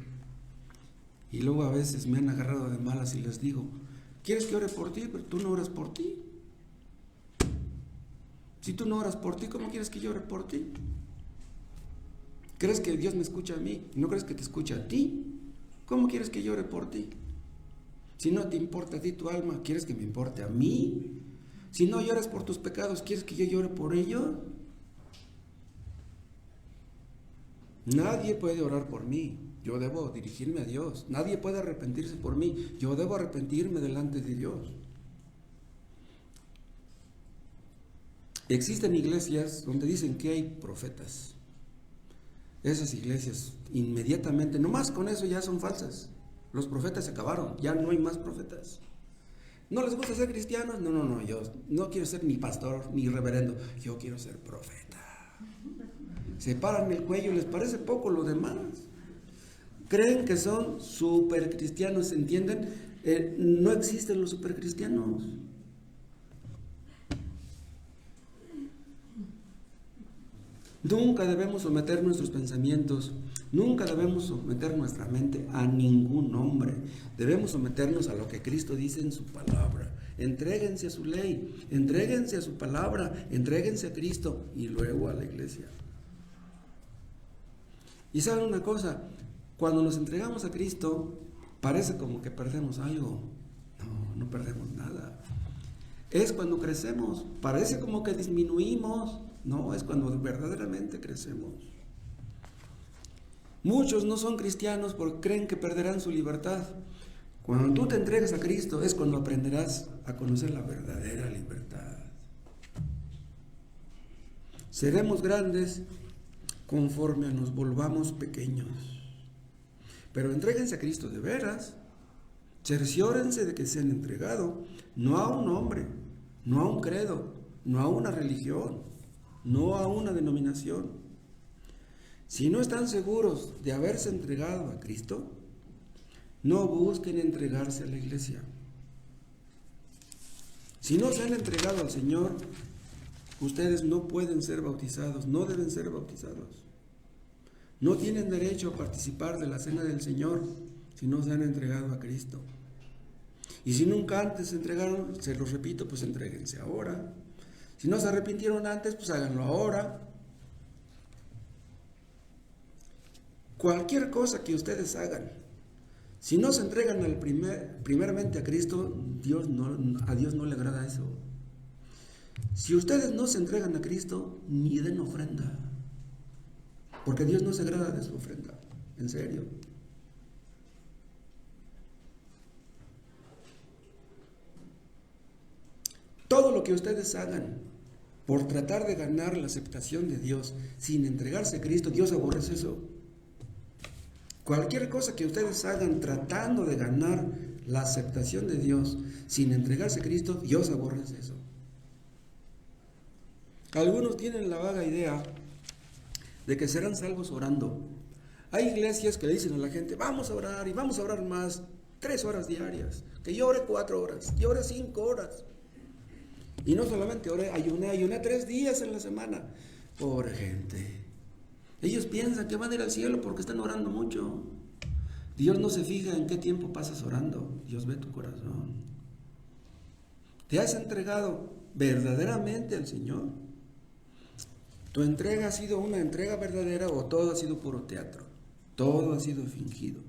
Y luego a veces me han agarrado de malas y les digo: ¿quieres que ore por ti? Pero tú no oras por ti. Si tú no oras por ti, ¿cómo quieres que yo ore por ti? ¿Crees que Dios me escucha a mí? ¿No crees que te escucha a ti? ¿Cómo quieres que yo ore por ti? Si no te importa a ti tu alma, ¿quieres que me importe a mí? Si no lloras por tus pecados, ¿quieres que yo llore por ellos? Nadie puede orar por mí, yo debo dirigirme a Dios. Nadie puede arrepentirse por mí, yo debo arrepentirme delante de Dios. Existen iglesias donde dicen que hay profetas. Esas iglesias inmediatamente, nomás con eso ya son falsas. Los profetas se acabaron, ya no hay más profetas. ¿No les gusta ser cristianos? No, yo no quiero ser ni pastor ni reverendo, yo quiero ser profeta. Se paran el cuello, les parece poco lo demás. Creen que son super cristianos, ¿entienden? No existen los super cristianos. Nunca debemos someter nuestros pensamientos, nunca debemos someter nuestra mente a ningún hombre. Debemos someternos a lo que Cristo dice en su palabra. Entréguense a su ley, entréguense a su palabra, entréguense a Cristo y luego a la iglesia. Y saben una cosa, cuando nos entregamos a Cristo, parece como que perdemos algo. No perdemos nada. Es cuando crecemos, parece como que disminuimos. No, es cuando verdaderamente crecemos. Muchos no son cristianos porque creen que perderán su libertad. Cuando tú te entregues a Cristo es cuando aprenderás a conocer la verdadera libertad. Seremos grandes conforme nos volvamos pequeños. Pero entréguense a Cristo de veras. Cerciórense de que se han entregado, no a un hombre, no a un credo, no a una religión, no a una denominación. Si no están seguros de haberse entregado a Cristo, no busquen entregarse a la iglesia. Si no se han entregado al Señor, ustedes no pueden ser bautizados, no deben ser bautizados. No tienen derecho a participar de la cena del Señor si no se han entregado a Cristo. Y si nunca antes se entregaron, se los repito, pues entréguense ahora. Si no se arrepintieron antes, pues háganlo ahora. Cualquier cosa que ustedes hagan, si no se entregan primeramente a Cristo, a Dios no le agrada eso. Si ustedes no se entregan a Cristo, ni den ofrenda, porque Dios no se agrada de su ofrenda, en serio. lo que ustedes hagan por tratar de ganar la aceptación de Dios sin entregarse a Cristo, Dios aborrece eso. Cualquier cosa que ustedes hagan tratando de ganar la aceptación de Dios sin entregarse a Cristo, Dios aborrece eso. Algunos tienen la vaga idea de que serán salvos orando. Hay iglesias que le dicen a la gente, vamos a orar y vamos a orar más, 3 horas diarias, que yo ore 4 horas, yo ore 5 horas. Y no solamente oré, ayuné 3 días en la semana. Pobre gente. Ellos piensan que van a ir al cielo porque están orando mucho. Dios no se fija en qué tiempo pasas orando. Dios ve tu corazón. ¿Te has entregado verdaderamente al Señor? ¿Tu entrega ha sido una entrega verdadera o todo ha sido puro teatro? Todo ha sido fingido.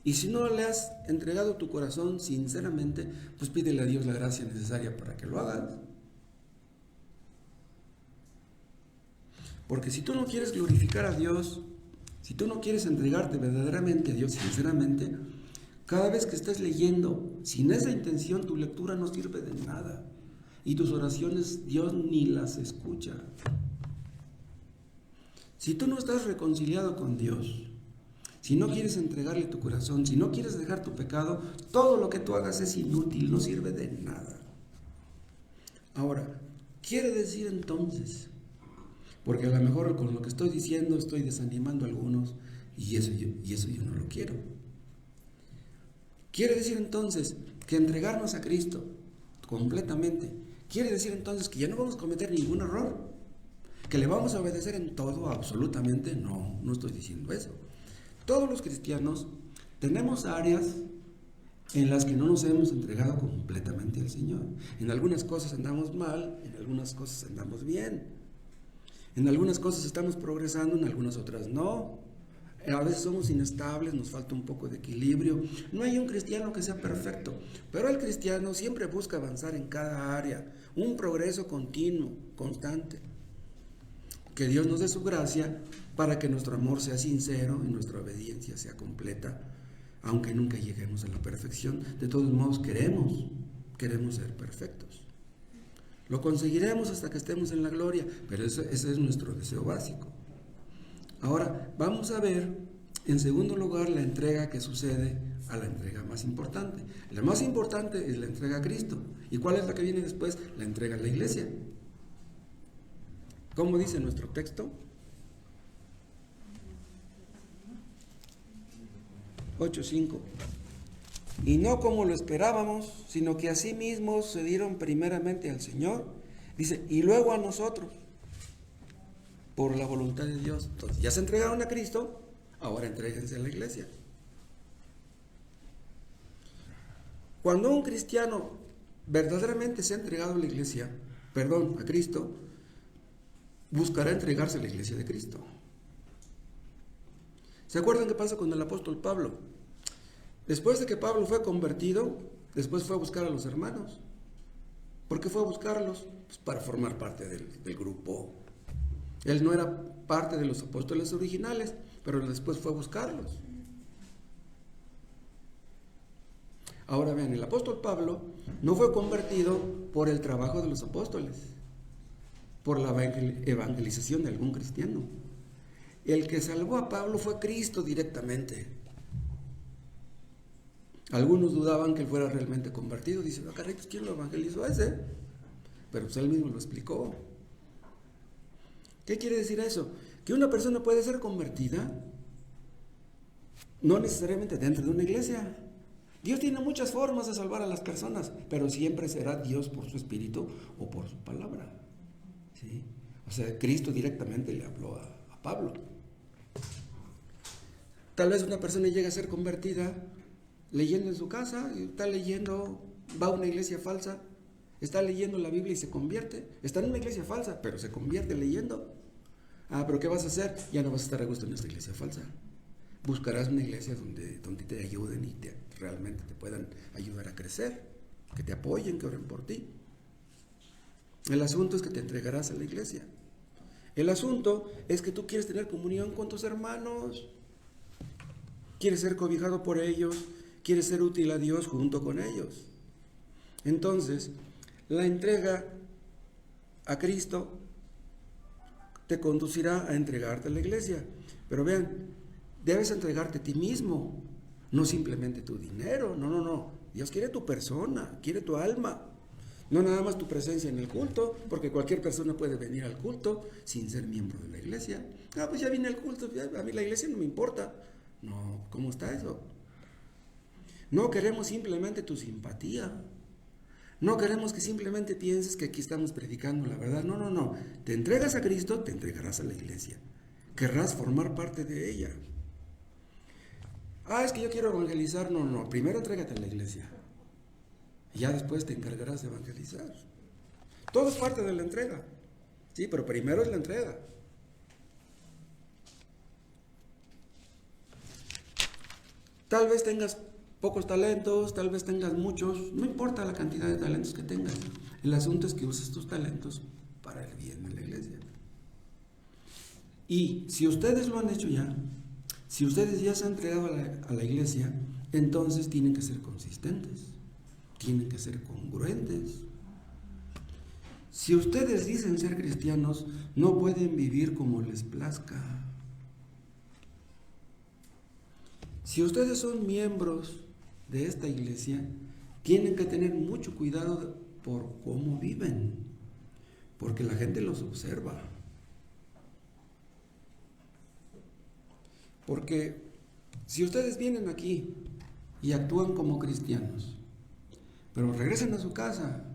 Y si no le has entregado tu corazón sinceramente, pues pídele a Dios la gracia necesaria para que lo hagas. Porque si tú no quieres glorificar a Dios, si tú no quieres entregarte verdaderamente a Dios sinceramente, cada vez que estés leyendo sin esa intención, tu lectura no sirve de nada. Y tus oraciones Dios ni las escucha. Si tú no estás reconciliado con Dios, si no quieres entregarle tu corazón, si no quieres dejar tu pecado, todo lo que tú hagas es inútil, no sirve de nada. Ahora, quiere decir entonces, porque a lo mejor con lo que estoy diciendo estoy desanimando a algunos y eso yo no lo quiero. Quiere decir entonces que entregarnos a Cristo completamente, quiere decir entonces que ya no vamos a cometer ningún error, que le vamos a obedecer en todo, absolutamente no estoy diciendo eso. Todos los cristianos tenemos áreas en las que no nos hemos entregado completamente al Señor. En algunas cosas andamos mal, en algunas cosas andamos bien. En algunas cosas estamos progresando, en algunas otras no. A veces somos inestables, nos falta un poco de equilibrio. No hay un cristiano que sea perfecto, pero el cristiano siempre busca avanzar en cada área, un progreso continuo, constante. Que Dios nos dé su gracia para que nuestro amor sea sincero y nuestra obediencia sea completa, aunque nunca lleguemos a la perfección. De todos modos queremos ser perfectos. Lo conseguiremos hasta que estemos en la gloria, pero ese es nuestro deseo básico. Ahora, vamos a ver, en segundo lugar, la entrega que sucede a la entrega más importante. La más importante es la entrega a Cristo. ¿Y cuál es la que viene después? La entrega a la iglesia. ¿Cómo dice nuestro texto? 8:5. Y no como lo esperábamos, sino que así mismos se dieron primeramente al Señor, dice, y luego a nosotros, por la voluntad de Dios. Entonces, ya se entregaron a Cristo, ahora entréguense a la iglesia. Cuando un cristiano verdaderamente se ha entregado a la iglesia, a Cristo, buscará entregarse a la iglesia de Cristo. ¿Se acuerdan qué pasa con el apóstol Pablo? Después de que Pablo fue convertido, después fue a buscar a los hermanos. ¿Por qué fue a buscarlos? Pues para formar parte del grupo. Él no era parte de los apóstoles originales, pero después fue a buscarlos. Ahora vean, el apóstol Pablo no fue convertido por el trabajo de los apóstoles, por la evangelización de algún cristiano. El que salvó a Pablo fue Cristo directamente. Algunos dudaban que él fuera realmente convertido. Dicen, carritos, ¿quién lo evangelizó a ese? Pero pues él mismo lo explicó. ¿Qué quiere decir eso? Que una persona puede ser convertida, no necesariamente dentro de una iglesia. Dios tiene muchas formas de salvar a las personas, pero siempre será Dios por su espíritu o por su palabra. ¿Sí? O sea, Cristo directamente le habló a Pablo. Tal vez una persona llega a ser convertida leyendo en su casa, está leyendo, va a una iglesia falsa, está leyendo la Biblia y se convierte. Está en una iglesia falsa, pero se convierte leyendo. Pero ¿qué vas a hacer? Ya no vas a estar a gusto en esta iglesia falsa. Buscarás una iglesia donde te ayuden y realmente te puedan ayudar a crecer, que te apoyen, que oren por ti. El asunto es que te entregarás a la iglesia. El asunto es que tú quieres tener comunión con tus hermanos, quieres ser cobijado por ellos, quieres ser útil a Dios junto con ellos. Entonces, La entrega a Cristo te conducirá a entregarte a la iglesia. Pero vean, debes entregarte a ti mismo, no simplemente tu dinero. No. Dios quiere tu persona, quiere tu alma. No nada más tu presencia en el culto, porque cualquier persona puede venir al culto sin ser miembro de la iglesia. Pues ya vine al culto, a mí la iglesia no me importa. No, ¿cómo está eso? No queremos simplemente tu simpatía. No queremos que simplemente pienses que aquí estamos predicando la verdad. No. Te entregas a Cristo, te entregarás a la iglesia. Querrás formar parte de ella. Es que yo quiero evangelizar. No. Primero entrégate a la iglesia. Y ya después te encargarás de evangelizar. Todo es parte de la entrega. Sí, pero primero es la entrega. Tal vez tengas pocos talentos, tal vez tengas muchos, no importa la cantidad de talentos que tengas. El asunto es que uses tus talentos para el bien de la iglesia. Y si ustedes lo han hecho ya, si ustedes ya se han entregado a la iglesia, entonces tienen que ser consistentes, tienen que ser congruentes. Si ustedes dicen ser cristianos, no pueden vivir como les plazca. Si ustedes son miembros de esta iglesia, tienen que tener mucho cuidado por cómo viven, porque la gente los observa. Porque si ustedes vienen aquí y actúan como cristianos, pero regresan a su casa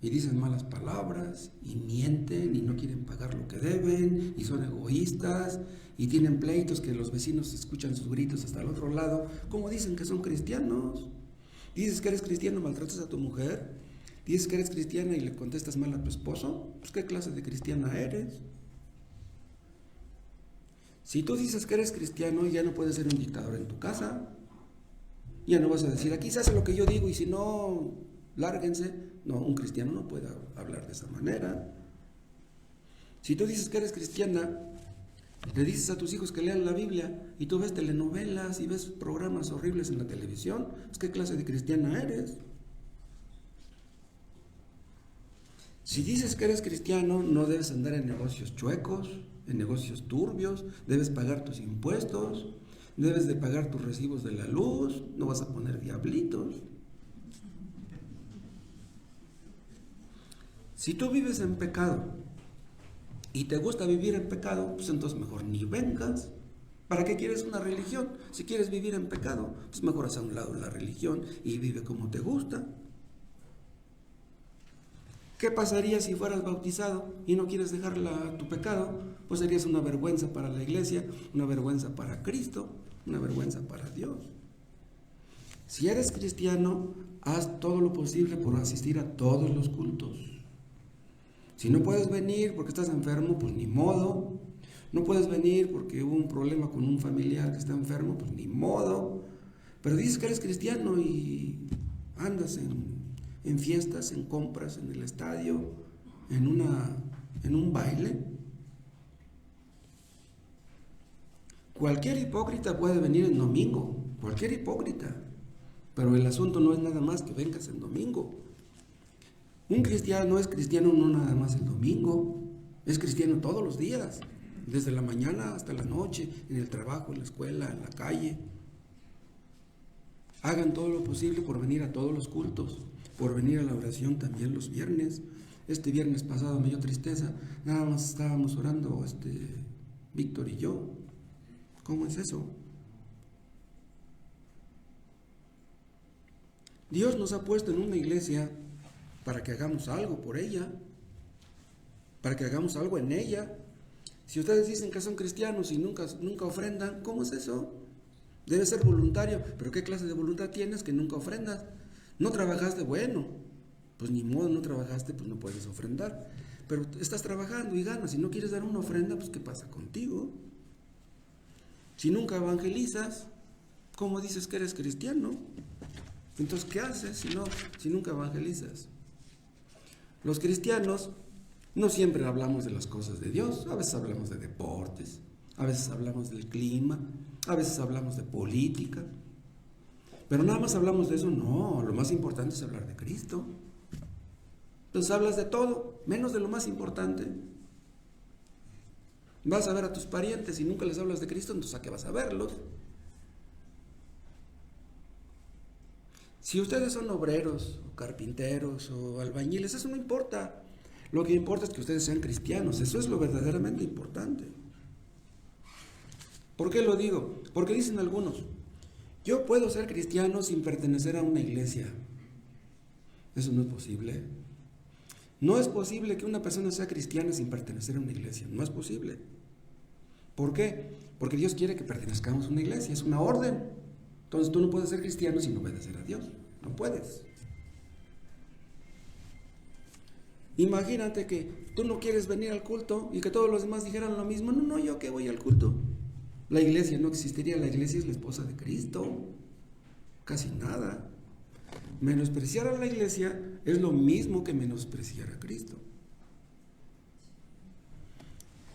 y dicen malas palabras y mienten y no quieren pagar lo que deben y son egoístas y tienen pleitos que los vecinos escuchan sus gritos hasta el otro lado, ¿cómo dicen que son cristianos? Dices que eres cristiano, maltratas a tu mujer. Dices que eres cristiana y le contestas mal a tu esposo. Pues ¿qué clase de cristiana eres? Si tú dices que eres cristiano, ya no puedes ser un dictador en tu casa. Ya no vas a decir, aquí se hace lo que yo digo y si no, lárguense. No, un cristiano no puede hablar de esa manera. Si tú dices que eres cristiana, le dices a tus hijos que lean la Biblia y tú ves telenovelas y ves programas horribles en la televisión, pues ¿qué clase de cristiana eres? Si dices que eres cristiano, no debes andar en negocios chuecos, en negocios turbios, debes pagar tus impuestos, debes de pagar tus recibos de la luz, no vas a poner diablitos. Si tú vives en pecado y te gusta vivir en pecado, pues entonces mejor ni vengas. ¿Para qué quieres una religión? Si quieres vivir en pecado, pues mejor haz a un lado la religión y vive como te gusta. ¿Qué pasaría si fueras bautizado y no quieres dejar tu pecado? Pues serías una vergüenza para la iglesia, una vergüenza para Cristo, una vergüenza para Dios. Si eres cristiano, haz todo lo posible por asistir a todos los cultos. Si no puedes venir porque estás enfermo, pues ni modo. No puedes venir porque hubo un problema con un familiar que está enfermo, pues ni modo. Pero dices que eres cristiano y andas en fiestas, en compras, en el estadio, en un baile. Cualquier hipócrita puede venir en domingo, cualquier hipócrita. Pero el asunto no es nada más que vengas en domingo. Un cristiano es cristiano no nada más el domingo, es cristiano todos los días, desde la mañana hasta la noche, en el trabajo, en la escuela, en la calle. Hagan todo lo posible por venir a todos los cultos, por venir a la oración también los viernes. Este viernes pasado me dio tristeza, nada más estábamos orando Víctor y yo. ¿Cómo es eso? Dios nos ha puesto en una iglesia para que hagamos algo por ella, para que hagamos algo en ella. Si ustedes dicen que son cristianos y nunca ofrendan, ¿cómo es eso? Debe ser voluntario. ¿Pero qué clase de voluntad tienes que nunca ofrendas? No trabajaste, bueno, pues ni modo, no trabajaste, pues no puedes ofrendar. Pero estás trabajando y ganas, si no quieres dar una ofrenda, pues ¿qué pasa contigo? Si nunca evangelizas, ¿cómo dices que eres cristiano? Entonces, ¿qué haces si nunca evangelizas? Los cristianos no siempre hablamos de las cosas de Dios, a veces hablamos de deportes, a veces hablamos del clima, a veces hablamos de política, pero nada más hablamos de eso. No, lo más importante es hablar de Cristo. Entonces hablas de todo, menos de lo más importante. Vas a ver a tus parientes y nunca les hablas de Cristo, entonces ¿a qué vas a verlos? Si ustedes son obreros, o carpinteros, o albañiles, eso no importa. Lo que importa es que ustedes sean cristianos, eso es lo verdaderamente importante. ¿Por qué lo digo? Porque dicen algunos, yo puedo ser cristiano sin pertenecer a una iglesia. Eso no es posible. No es posible que una persona sea cristiana sin pertenecer a una iglesia, no es posible. ¿Por qué? Porque Dios quiere que pertenezcamos a una iglesia, es una orden. Entonces tú no puedes ser cristiano sin obedecer a Dios, no puedes. Imagínate que tú no quieres venir al culto y que todos los demás dijeran lo mismo. No, yo que voy al culto. La iglesia no existiría, la iglesia es la esposa de Cristo. Casi nada. Menospreciar a la iglesia es lo mismo que menospreciar a Cristo.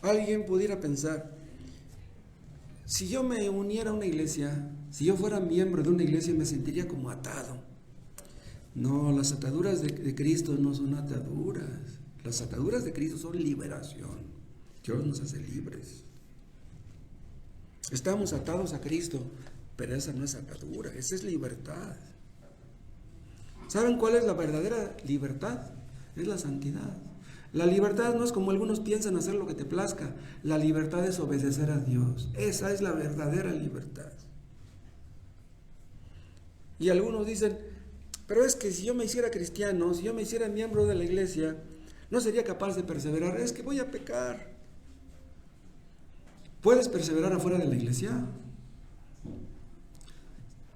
Alguien pudiera pensar, si yo me uniera a una iglesia, si yo fuera miembro de una iglesia, me sentiría como atado. No, las ataduras de Cristo no son ataduras. Las ataduras de Cristo son liberación. Dios nos hace libres. Estamos atados a Cristo, pero esa no es atadura, esa es libertad. ¿Saben cuál es la verdadera libertad? Es la santidad. La libertad no es como algunos piensan hacer lo que te plazca. La libertad es obedecer a Dios. Esa es la verdadera libertad. Y algunos dicen, pero es que si yo me hiciera cristiano, si yo me hiciera miembro de la iglesia, no sería capaz de perseverar. Es que voy a pecar. ¿Puedes perseverar afuera de la iglesia?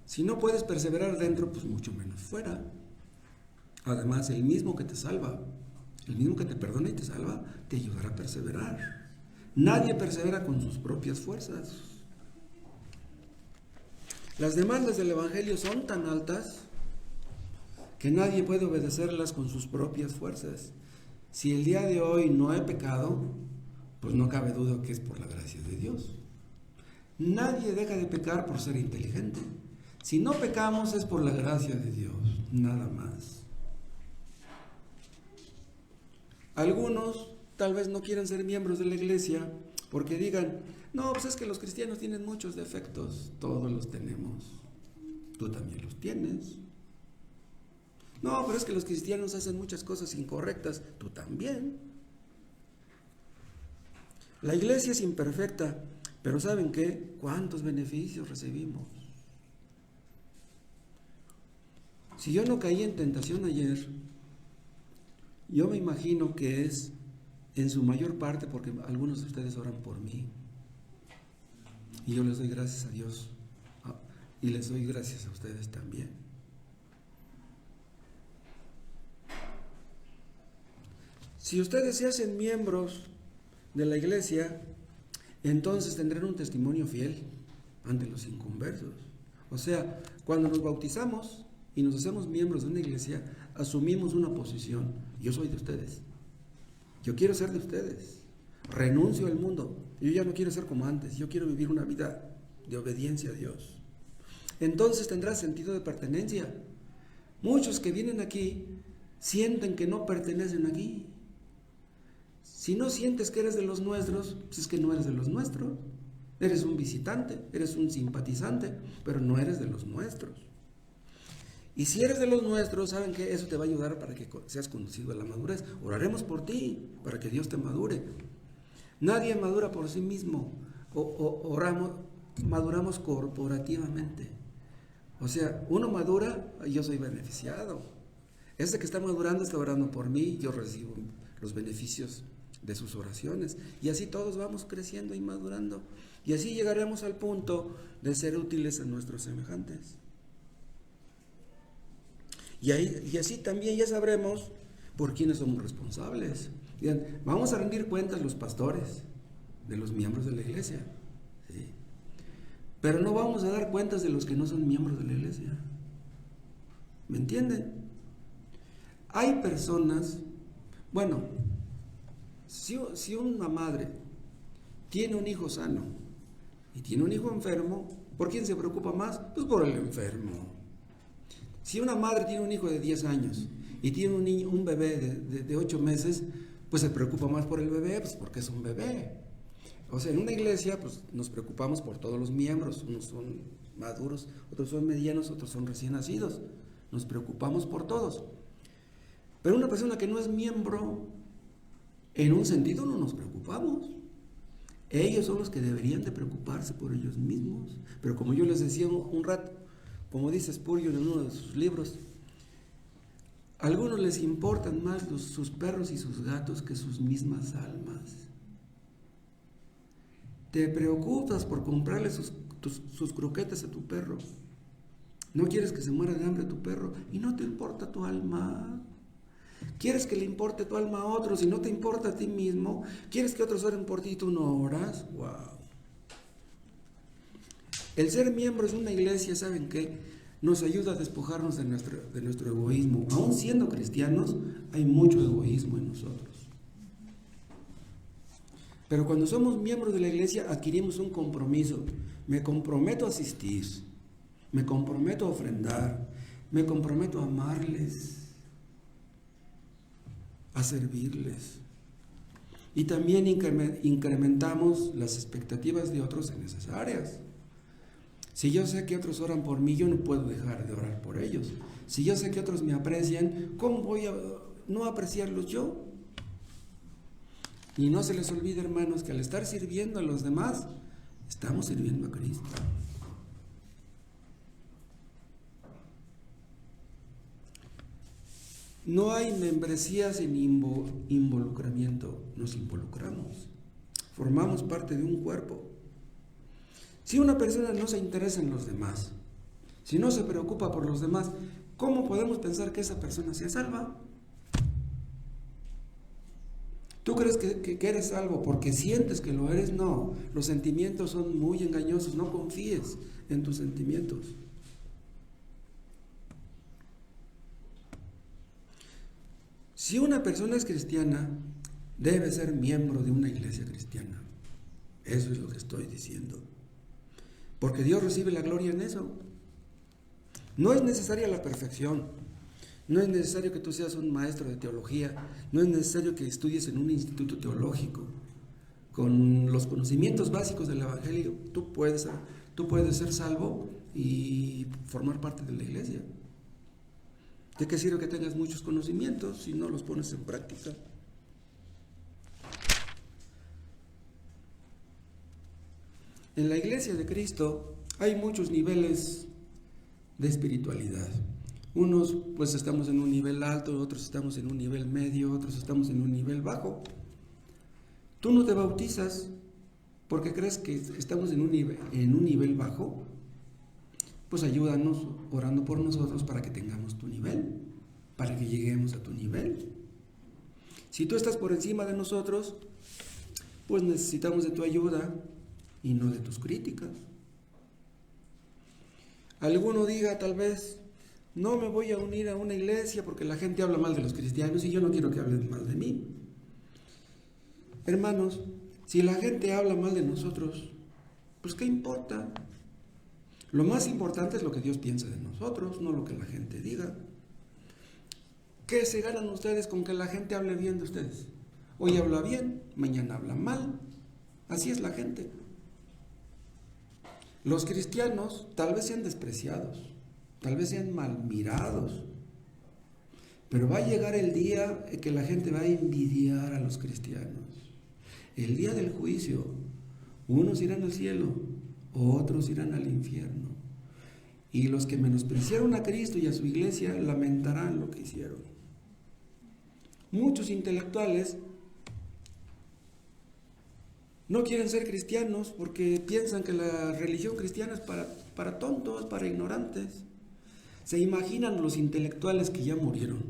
Si no puedes perseverar dentro, pues mucho menos fuera. Además, el mismo que te salva, el mismo que te perdona y te salva, te ayudará a perseverar. Nadie persevera con sus propias fuerzas. Las demandas del Evangelio son tan altas que nadie puede obedecerlas con sus propias fuerzas. Si el día de hoy no he pecado, pues no cabe duda que es por la gracia de Dios. Nadie deja de pecar por ser inteligente. Si no pecamos es por la gracia de Dios, nada más. Algunos tal vez no quieran ser miembros de la iglesia porque digan, no, pues es que los cristianos tienen muchos defectos. Todos los tenemos. Tú también los tienes. No, pero es que los cristianos hacen muchas cosas incorrectas. Tú también. La iglesia es imperfecta, pero ¿saben qué? ¿Cuántos beneficios recibimos? Si yo no caí en tentación ayer, yo me imagino que es en su mayor parte porque algunos de ustedes oran por mí. Y yo les doy gracias a Dios. Y les doy gracias a ustedes también. Si ustedes se hacen miembros de la iglesia, entonces tendrán un testimonio fiel ante los inconversos. O sea, cuando nos bautizamos y nos hacemos miembros de una iglesia, asumimos una posición. Yo soy de ustedes. Yo quiero ser de ustedes. Renuncio al mundo. Yo ya no quiero ser como antes. Yo quiero vivir una vida de obediencia a Dios. Entonces tendrás sentido de pertenencia. Muchos que vienen aquí sienten que no pertenecen aquí. Si no sientes que eres de los nuestros, pues es que no eres de los nuestros. Eres un visitante, eres un simpatizante, pero no eres de los nuestros. Y si eres de los nuestros, ¿saben qué? Eso te va a ayudar para que seas conducido a la madurez. Oraremos por ti, para que Dios te madure. Nadie madura por sí mismo. Maduramos corporativamente. O sea, uno madura, yo soy beneficiado. Este que está madurando está orando por mí, yo recibo los beneficios de sus oraciones. Y así todos vamos creciendo y madurando. Y así llegaremos al punto de ser útiles a nuestros semejantes. Y así también ya sabremos por quiénes somos responsables. Digan, vamos a rendir cuentas los pastores de los miembros de la iglesia, ¿sí? Pero no vamos a dar cuentas de los que no son miembros de la iglesia. ¿Me entienden? Hay personas, bueno, si una madre tiene un hijo sano y tiene un hijo enfermo, ¿por quién se preocupa más? Pues por el enfermo. Si una madre tiene un hijo de 10 años y tiene un niño, un bebé de 8 meses, pues se preocupa más por el bebé, pues porque es un bebé. O sea, en una iglesia, pues nos preocupamos por todos los miembros, unos son maduros, otros son medianos, otros son recién nacidos. Nos preocupamos por todos. Pero una persona que no es miembro, en un sentido no nos preocupamos. Ellos son los que deberían de preocuparse por ellos mismos. Pero como yo les decía un rato, como dice Spurgeon en uno de sus libros, a algunos les importan más sus perros y sus gatos que sus mismas almas. Te preocupas por comprarle sus croquetas a tu perro. No quieres que se muera de hambre tu perro y no te importa tu alma. ¿Quieres que le importe tu alma a otros y no te importa a ti mismo? ¿Quieres que otros oren por ti y tú no oras? ¡Wow! El ser miembros de una iglesia, ¿saben qué? Nos ayuda a despojarnos de nuestro egoísmo. Aún siendo cristianos, hay mucho egoísmo en nosotros. Pero cuando somos miembros de la iglesia, adquirimos un compromiso. Me comprometo a asistir, me comprometo a ofrendar, me comprometo a amarles, a servirles. Y también incrementamos las expectativas de otros en esas áreas. Si yo sé que otros oran por mí, yo no puedo dejar de orar por ellos. Si yo sé que otros me aprecian, ¿cómo voy a no apreciarlos yo? Y no se les olvide, hermanos, que al estar sirviendo a los demás, estamos sirviendo a Cristo. No hay membresía sin involucramiento, nos involucramos, formamos parte de un cuerpo. Si una persona no se interesa en los demás, si no se preocupa por los demás, ¿cómo podemos pensar que esa persona sea salva? ¿Tú crees que eres salvo porque sientes que lo eres? No, los sentimientos son muy engañosos, no confíes en tus sentimientos. Si una persona es cristiana, debe ser miembro de una iglesia cristiana. Eso es lo que estoy diciendo. Porque Dios recibe la gloria en eso. No es necesaria la perfección. No es necesario que tú seas un maestro de teología. No es necesario que estudies en un instituto teológico. Con los conocimientos básicos del Evangelio, tú puedes ser salvo y formar parte de la iglesia. ¿De qué sirve que tengas muchos conocimientos si no los pones en práctica? En la iglesia de Cristo hay muchos niveles de espiritualidad. Unos pues estamos en un nivel alto, otros estamos en un nivel medio, otros estamos en un nivel bajo. Tú no te bautizas porque crees que estamos en un nivel bajo. Pues ayúdanos orando por nosotros para que tengamos tu nivel, para que lleguemos a tu nivel. Si tú estás por encima de nosotros, pues necesitamos de tu ayuda y no de tus críticas. Alguno diga tal vez, no me voy a unir a una iglesia porque la gente habla mal de los cristianos y yo no quiero que hablen mal de mí. Hermanos, si la gente habla mal de nosotros, pues ¿qué importa? Lo más importante es lo que Dios piensa de nosotros, no lo que la gente diga. ¿Qué se ganan ustedes con que la gente hable bien de ustedes? Hoy habla bien, mañana habla mal. Así es la gente. Los cristianos tal vez sean despreciados, tal vez sean mal mirados, pero va a llegar el día en que la gente va a envidiar a los cristianos. El día del juicio, unos irán al cielo, otros irán al infierno. Y los que menospreciaron a Cristo y a su iglesia lamentarán lo que hicieron. Muchos intelectuales no quieren ser cristianos porque piensan que la religión cristiana es para tontos, para ignorantes. ¿Se imaginan los intelectuales que ya murieron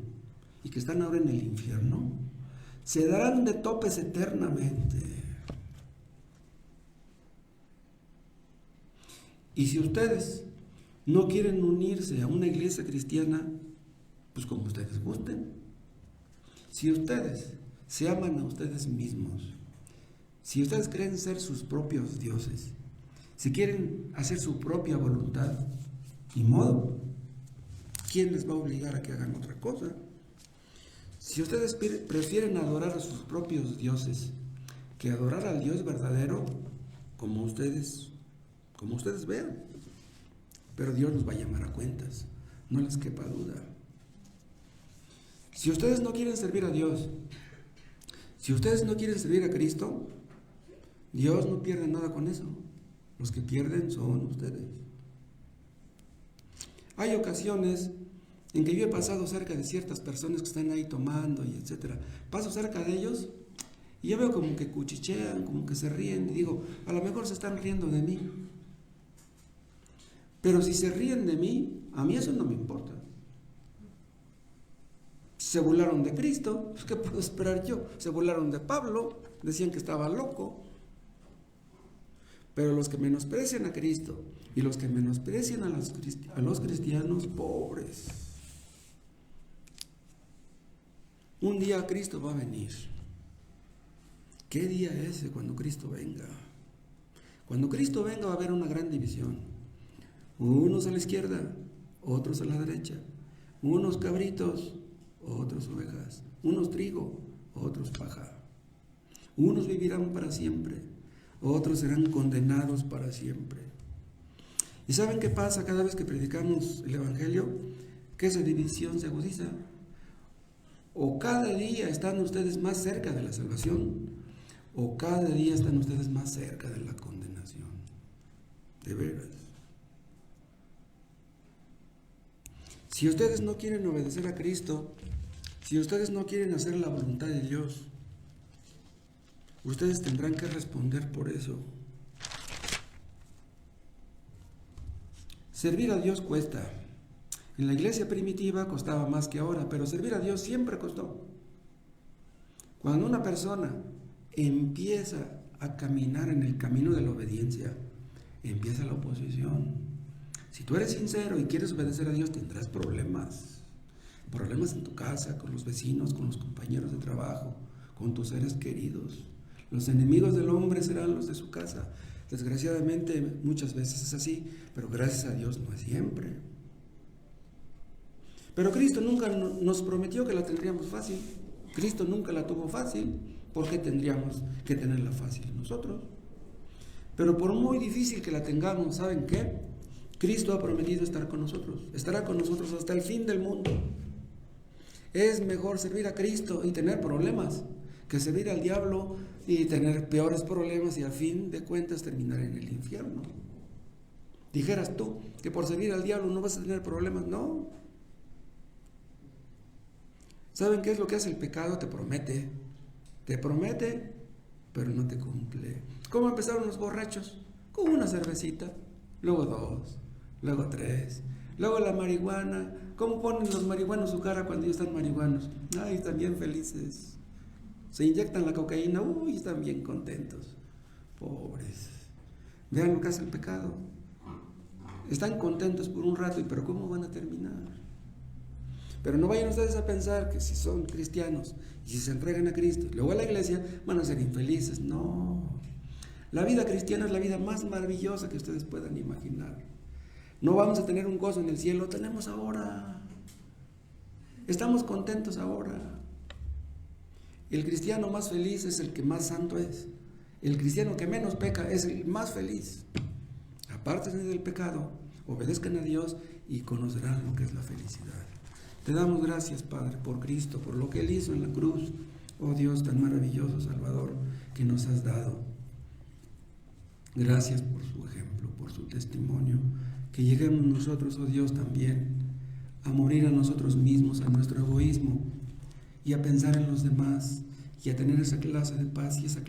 y que están ahora en el infierno? Se darán de topes eternamente. Y si ustedes no quieren unirse a una iglesia cristiana, pues como ustedes gusten. Si ustedes se aman a ustedes mismos, si ustedes creen ser sus propios dioses, si quieren hacer su propia voluntad, ni modo, ¿quién les va a obligar a que hagan otra cosa? Si ustedes prefieren adorar a sus propios dioses que adorar al Dios verdadero, como ustedes vean. Pero Dios nos va a llamar a cuentas, no les quepa duda. Si ustedes no quieren servir a Dios, si ustedes no quieren servir a Cristo, Dios no pierde nada con eso. Los que pierden son ustedes. Hay ocasiones en que yo he pasado cerca de ciertas personas que están ahí tomando y etcétera. Paso cerca de ellos y yo veo como que cuchichean, como que se ríen y digo, a lo mejor se están riendo de mí. Pero si se ríen de mí, a mí eso no me importa. Se burlaron de Cristo, pues ¿qué puedo esperar yo? Se burlaron de Pablo, decían que estaba loco. Pero los que menosprecian a Cristo y los que menosprecian a los cristianos, pobres. Un día Cristo va a venir. ¿Qué día es ese cuando Cristo venga? Cuando Cristo venga va a haber una gran división. Unos a la izquierda, otros a la derecha. Unos cabritos, otros ovejas. Unos trigo, otros paja. Unos vivirán para siempre, otros serán condenados para siempre. ¿Y saben qué pasa cada vez que predicamos el Evangelio? Que esa división se agudiza. O cada día están ustedes más cerca de la salvación, o cada día están ustedes más cerca de la condenación. De veras. Si ustedes no quieren obedecer a Cristo, si ustedes no quieren hacer la voluntad de Dios, ustedes tendrán que responder por eso. Servir a Dios cuesta. En la iglesia primitiva costaba más que ahora, pero servir a Dios siempre costó. Cuando una persona empieza a caminar en el camino de la obediencia, empieza la oposición. Si tú eres sincero y quieres obedecer a Dios, tendrás problemas. Problemas en tu casa, con los vecinos, con los compañeros de trabajo, con tus seres queridos. Los enemigos del hombre serán los de su casa. Desgraciadamente muchas veces es así, pero gracias a Dios no es siempre. Pero Cristo nunca nos prometió que la tendríamos fácil. Cristo nunca la tuvo fácil. ¿Por qué tendríamos que tenerla fácil nosotros? Pero por muy difícil que la tengamos, ¿saben qué? Cristo ha prometido estar con nosotros. Estará con nosotros hasta el fin del mundo. Es mejor servir a Cristo y tener problemas que servir al diablo y tener peores problemas y a fin de cuentas terminar en el infierno. Dijeras tú que por servir al diablo no vas a tener problemas. No. ¿Saben qué es lo que hace el pecado? Te promete, pero no te cumple. ¿Cómo empezaron los borrachos? Con una cervecita, luego 2, luego 3, luego la marihuana. ¿Cómo ponen los marihuanos su cara cuando ellos están marihuanos? Ay, están bien felices. Se inyectan la cocaína, uy, están bien contentos. Pobres. Vean lo que hace el pecado. Están contentos por un rato, pero ¿cómo van a terminar? Pero no vayan ustedes a pensar que si son cristianos y si se entregan a Cristo y luego a la iglesia van a ser infelices. No. La vida cristiana es la vida más maravillosa que ustedes puedan imaginar. No vamos a tener un gozo en el cielo, lo tenemos ahora. Estamos contentos ahora. El cristiano más feliz es el que más santo es. El cristiano que menos peca es el más feliz. Apártense del pecado, obedezcan a Dios y conocerán lo que es la felicidad. Te damos gracias, Padre, por Cristo, por lo que Él hizo en la cruz. Oh Dios tan maravilloso, Salvador, que nos has dado. Gracias por su ejemplo, por su testimonio. Que lleguemos nosotros, oh Dios, también a morir a nosotros mismos, a nuestro egoísmo, y a pensar en los demás, y a tener esa clase de paz y esa clase